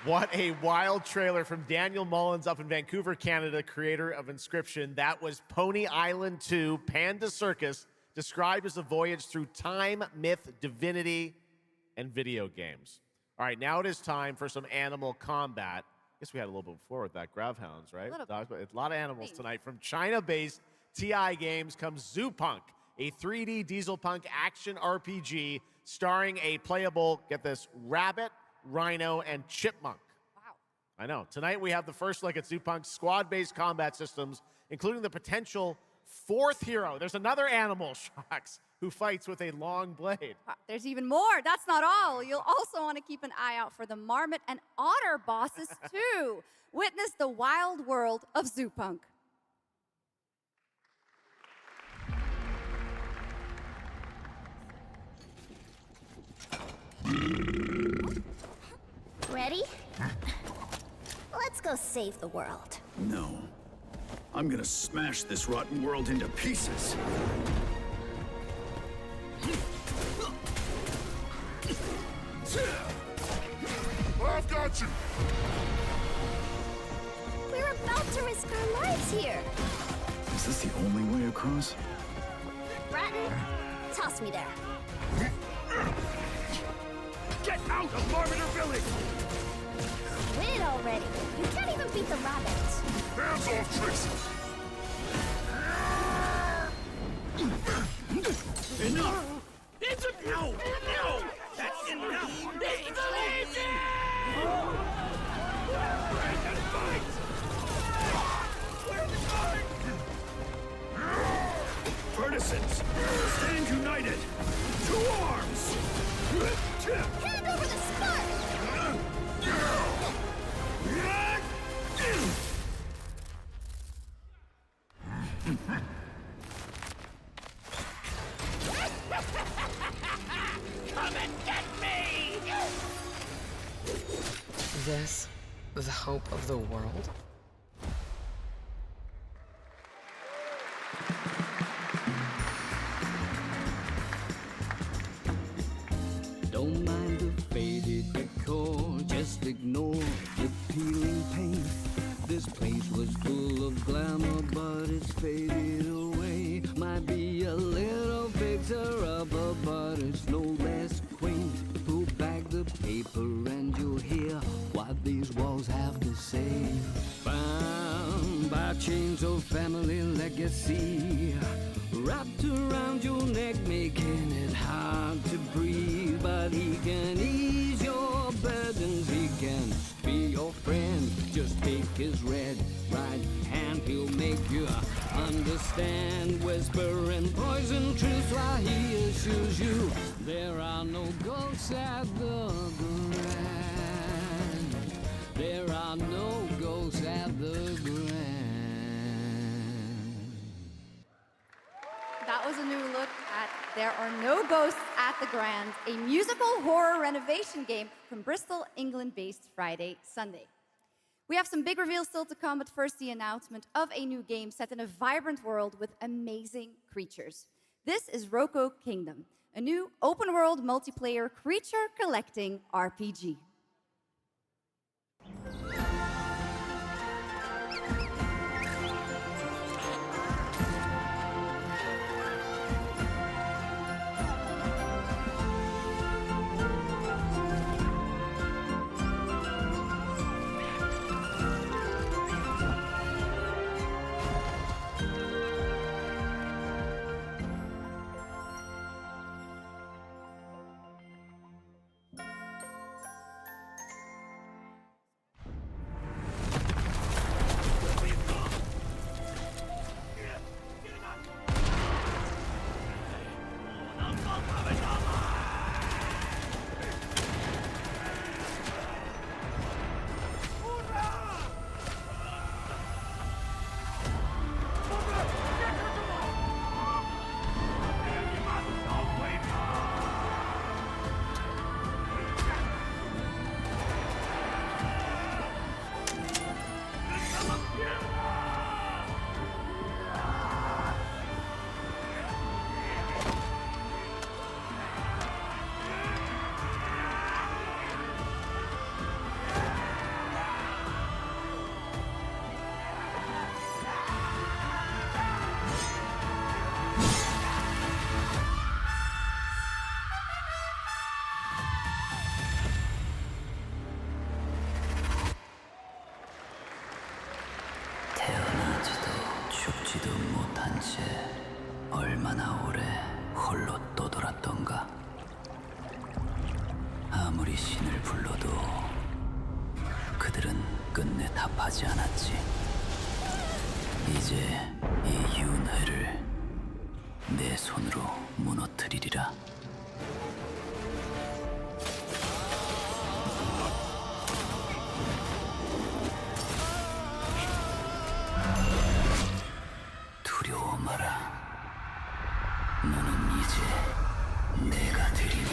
What a wild trailer from Daniel Mullins up in Vancouver, Canada, creator of Inscription. That was Pony Island 2, Panda Circus, described as a voyage through time, myth, divinity, and video games. All right, now it is time for some animal combat. I guess we had a little bit before with that. Gravhounds, right? A lot of animals tonight. From China-based TI Games comes Zoo Punk, a 3D diesel punk action RPG starring a playable, get this, rabbit, rhino, and chipmunk. Wow. I know. Tonight we have the first look at Zoopunk's squad-based combat systems, including the potential fourth hero. There's another animal, Shocks, who fights with a long blade. There's even more. That's not all. You'll also want to keep an eye out for the marmot and otter bosses, too. Witness the wild world of Zoopunk. Ready? Let's go save the world. No. I'm gonna smash this rotten world into pieces. I've got you! We're about to risk our lives here. Is this the only way across? Bratton, toss me there. Get out of Marmiter Village! Quit already. You can't even beat the rabbits. Hands off, Tracy! Enough! It's a no! No! That's enough! It's lazy! Partisans, stand united! Two arms! Hand over the spark! Come and get me! This, the hope of the world? Don't mind the faded decor, just ignore the peeling paint. This place was full of glamour, but it's faded away. Might be a little fixer-upper, but it's no less quaint. Pull back the paper and you'll hear what these walls have to say. Bound by chains of family legacy, wrapped around your neck, making it hard to breathe. But he can ease your burdens, he can be your friend. Just take his red right hand, he'll make you understand. Whisper and poison truth while he assures you there are no ghosts at the Grand. There are no ghosts at the Grand. That was a new look at There Are No Ghosts at the Grand, a musical horror renovation game from Bristol, England-based Friday Sunday. We have some big reveals still to come, but first the announcement of a new game set in a vibrant world with amazing creatures. This is Roko Kingdom, a new open-world multiplayer creature collecting RPG. 태어나지도 죽지도 못한 채 얼마나 오래 홀로 떠돌았던가. 아무리 신을 불러도 그들은 끝내 답하지 않았지. 이제 이 윤회를 내 손으로 무너뜨리리라. 두려워 마라. 너는 이제 내가 되리니.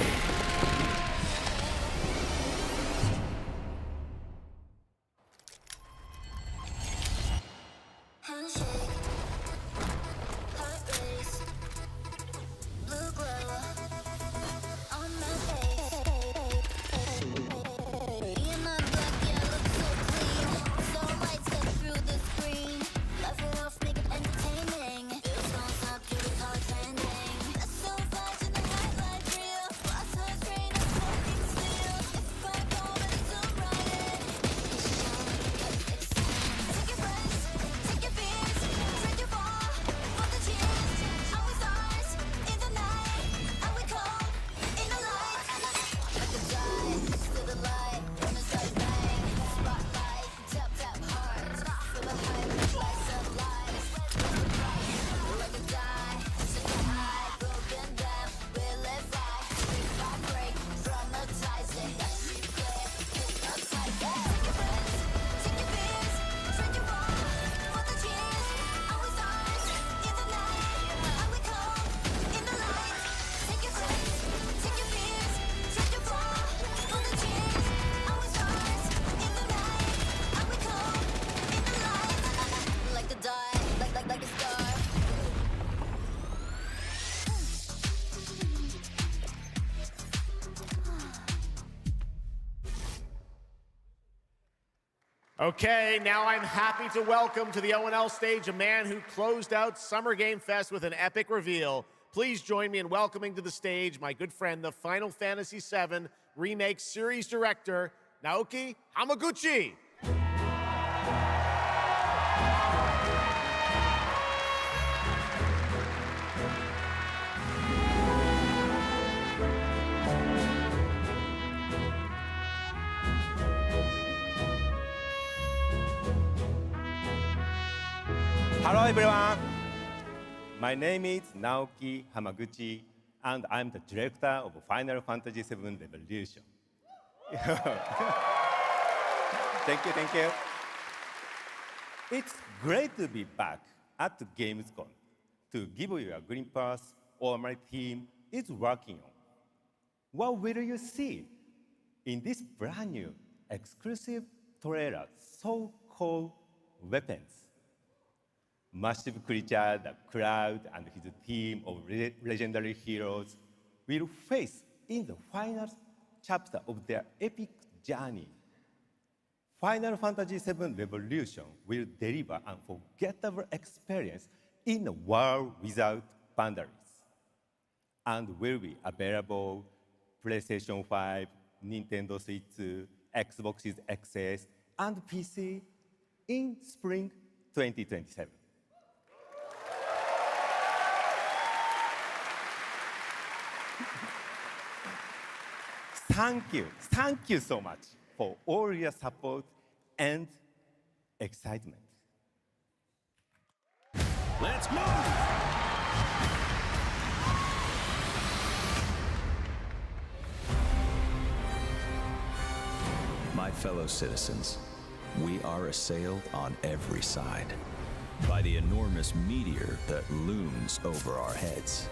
Okay, now I'm happy to welcome to the O&L stage a man who closed out Summer Game Fest with an epic reveal. Please join me in welcoming to the stage my good friend, the Final Fantasy VII Remake Series Director, Naoki Hamaguchi. Hello everyone, my name is Naoki Hamaguchi and I'm the director of Final Fantasy VII Revolution. Thank you. It's great to be back at Gamescom to give you a glimpse of what my team is working on. What will you see in this brand new exclusive trailer so-called Weapons? Massive creature, the Cloud, and his team of legendary heroes will face in the final chapter of their epic journey. Final Fantasy VII Revolution will deliver an unforgettable experience in a world without boundaries, and will be available PlayStation 5, Nintendo Switch, Xbox XS, and PC in spring 2027. Thank you so much for all your support and excitement. Let's move! My fellow citizens, we are assailed on every side by the enormous meteor that looms over our heads,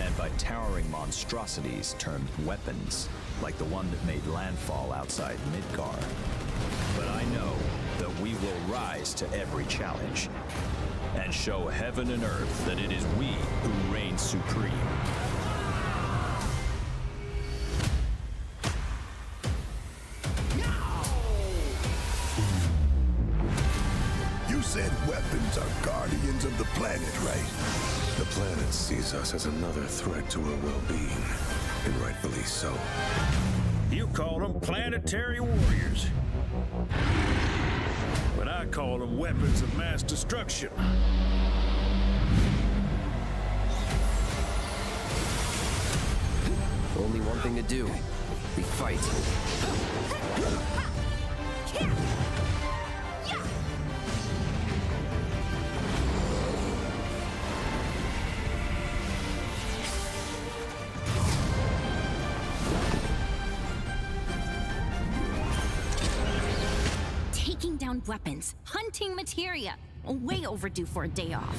and by towering monstrosities termed weapons, like the one that made landfall outside Midgar. But I know that we will rise to every challenge and show heaven and earth that it is we who reign supreme. You said weapons are guardians of the planet, right? The planet sees us as another threat to her well-being, and rightfully so. You call them planetary warriors. But I call them weapons of mass destruction. Only one thing to do. We fight. Taking down weapons, hunting materia. Way overdue for a day off.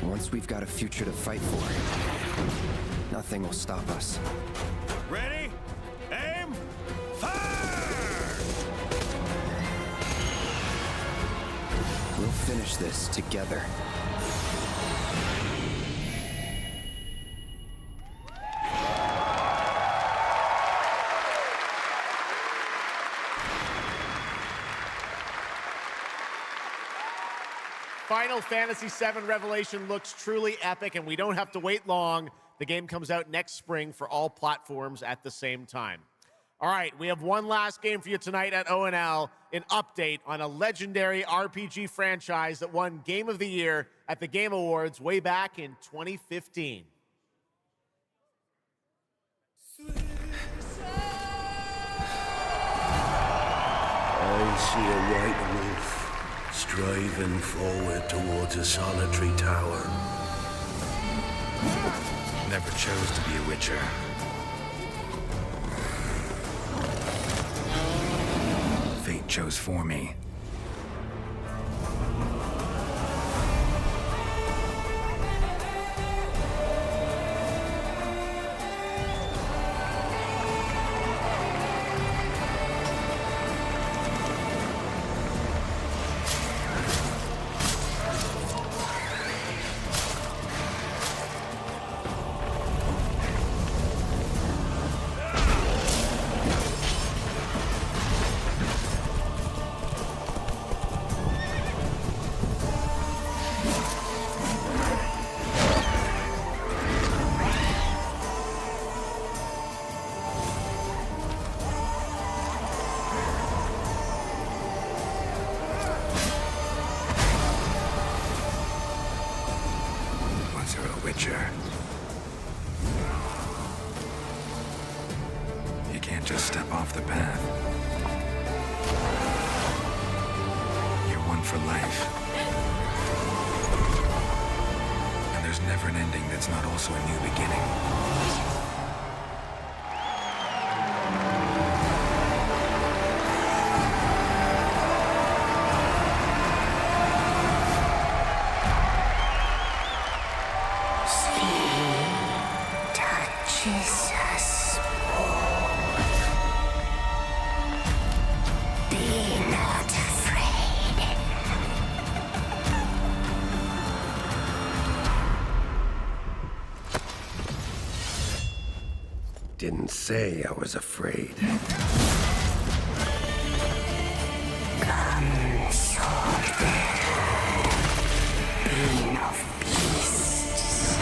Once we've got a future to fight for, nothing will stop us. Ready? Aim! Fire! We'll finish this together. Final Fantasy VII Revelation looks truly epic, and we don't have to wait long. The game comes out next spring for all platforms at the same time. All right, we have one last game for you tonight at ONL, an update on a legendary RPG franchise that won Game of the Year at the Game Awards way back in 2015. I see a white wolf striving forward towards a solitary tower. Never chose to be a Witcher. Fate chose for me. You can't just step off the path. You're one for life. And there's never an ending that's not also a new beginning. Didn't say I was afraid. Come, soldier, being of beasts.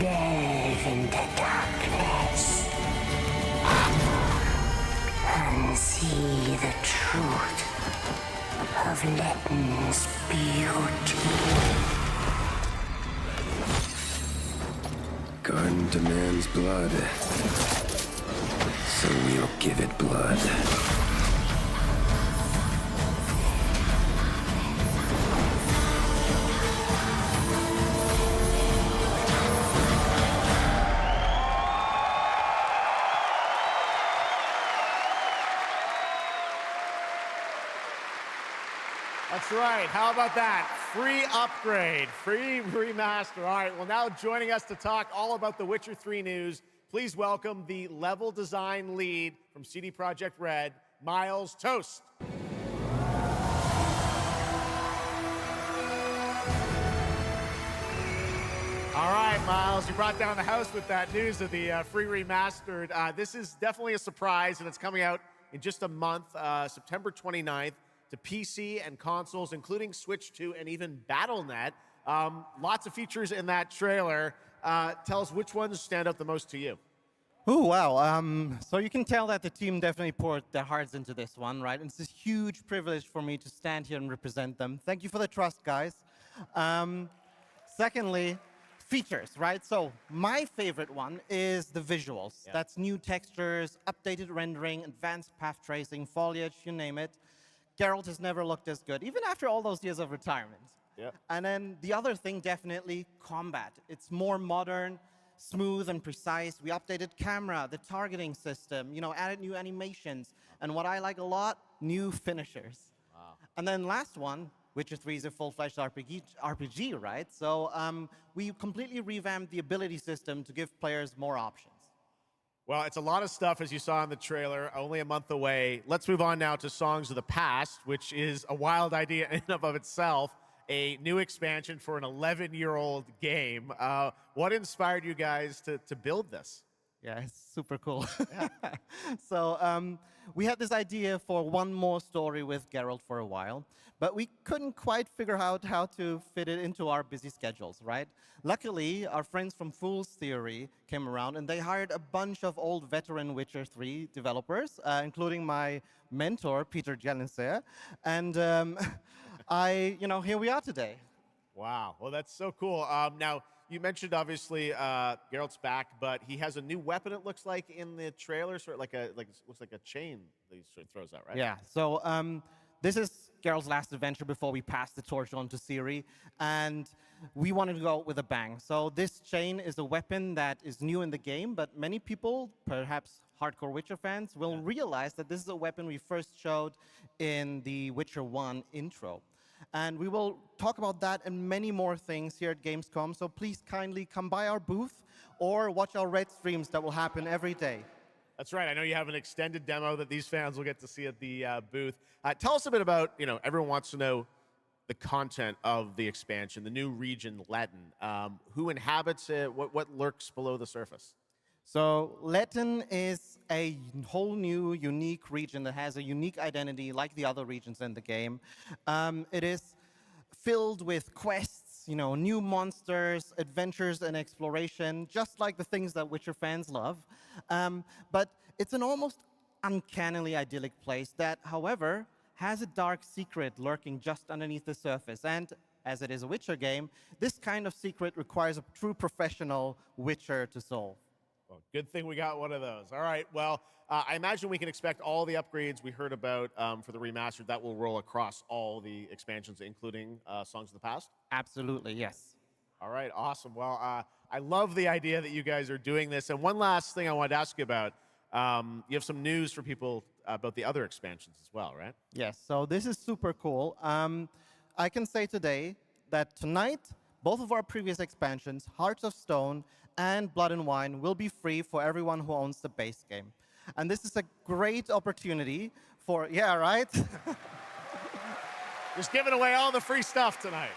Delve into darkness and see the truth of Letton's beauty. Garden demands blood, so we'll give it blood. That's right. How about that? Free upgrade, free remaster. All right, well, now joining us to talk all about the Witcher 3 news, please welcome the level design lead from CD Projekt Red, Miles Toast. All right, Miles, you brought down the house with that news of the free remastered. This is definitely a surprise, and it's coming out in just a month, September 29th. To PC and consoles, including Switch 2 and even Battle.net. Lots of features in that trailer. Tell us which ones stand out the most to you. Oh, wow. So you can tell that the team definitely poured their hearts into this one, right? And it's a huge privilege for me to stand here and represent them. Thank you for the trust, guys. Secondly, features, right? So my favorite one is the visuals. Yeah. That's new textures, updated rendering, advanced path tracing, foliage, you name it. Geralt has never looked as good, even after all those years of retirement. Yep. And then the other thing, definitely combat. It's more modern, smooth and precise. We updated camera, the targeting system, added new animations. And what I like a lot, new finishers. Wow. And then last one, Witcher 3 is a full-fledged RPG, right? So we completely revamped the ability system to give players more options. Well, it's a lot of stuff, as you saw in the trailer, only a month away. Let's move on now to Songs of the Past, which is a wild idea in and of itself, a new expansion for an 11-year-old game. What inspired you guys to build this? Yeah, it's super cool. So we had this idea for one more story with Geralt for a while, but we couldn't quite figure out how to fit it into our busy schedules, right? Luckily, our friends from Fool's Theory came around, and they hired a bunch of old veteran Witcher 3 developers, including my mentor, Peter Jelenser. And here we are today. Wow. Well, that's so cool. Now, you mentioned, obviously, Geralt's back, but he has a new weapon, it looks like, in the trailer, sort of looks like a chain that he sort of throws out, right? Yeah. So this is Geralt's last adventure before we pass the torch on to Ciri, and we wanted to go out with a bang. So this chain is a weapon that is new in the game, but many people, perhaps hardcore Witcher fans, will realize that this is a weapon we first showed in the Witcher 1 intro. And we will talk about that and many more things here at Gamescom, so please kindly come by our booth or watch our Red streams that will happen every day. That's right. I know you have an extended demo that these fans will get to see at the booth. Tell us a bit about, everyone wants to know the content of the expansion, the new region, Letten. Who inhabits it? What lurks below the surface? So Letten is a whole new, unique region that has a unique identity like the other regions in the game. It is filled with quests, new monsters, adventures, and exploration, just like the things that Witcher fans love. But it's an almost uncannily idyllic place that, however, has a dark secret lurking just underneath the surface. And as it is a Witcher game, this kind of secret requires a true professional Witcher to solve. Well, good thing we got one of those. All right. Well, I imagine we can expect all the upgrades we heard about for the remastered. That will roll across all the expansions, including Songs of the Past? Absolutely, yes. All right. Awesome. Well, I love the idea that you guys are doing this. And one last thing I wanted to ask you about. You have some news for people about the other expansions as well, right? Yes. So this is super cool. I can say today that tonight, both of our previous expansions, Hearts of Stone and Blood and Wine, will be free for everyone who owns the base game. And this is a great opportunity for, yeah, right? Just giving away all the free stuff tonight.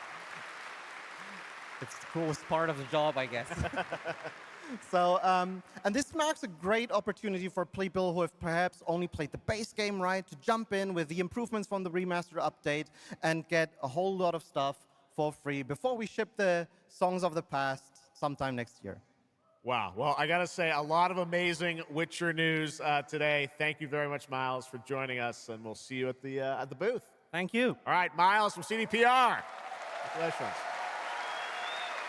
It's the coolest part of the job, I guess. So, and this marks a great opportunity for people who have perhaps only played the base game, right, to jump in with the improvements from the remaster update and get a whole lot of stuff for free before we ship the Songs of the Past sometime next year. Wow. Well, I got to say, a lot of amazing Witcher news today. Thank you very much, Miles, for joining us, and we'll see you at the booth. Thank you. All right, Miles from CDPR. Congratulations.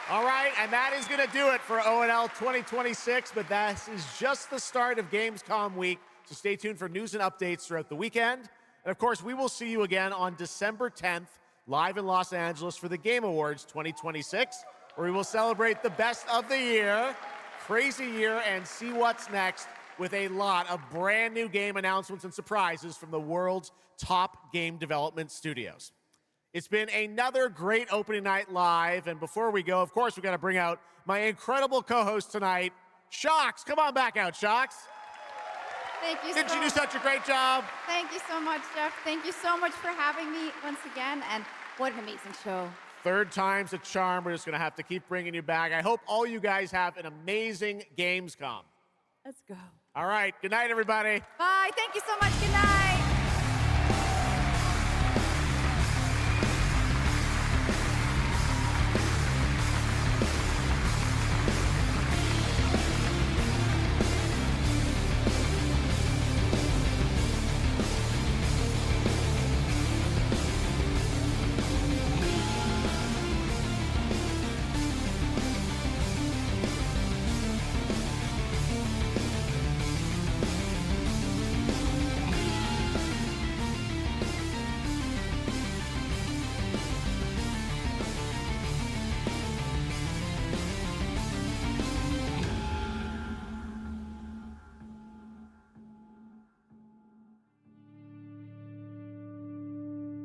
All right, and that is going to do it for ONL 2026, but that is just the start of Gamescom week, so stay tuned for news and updates throughout the weekend. And of course, we will see you again on December 10th, live in Los Angeles for the Game Awards 2026, where we will celebrate the best of the year, crazy year, and see what's next with a lot of brand new game announcements and surprises from the world's top game development studios. It's been another great opening night live, and before we go, of course, we've got to bring out my incredible co-host tonight, Shocks. Come on back out, Shocks. Thank you so much. Didn't you do such a great job? Thank you so much, Jeff. Thank you so much for having me once again, and what an amazing show. Third time's a charm. We're just going to have to keep bringing you back. I hope all you guys have an amazing Gamescom. Let's go. All right. Good night, everybody. Bye. Thank you so much. Good night.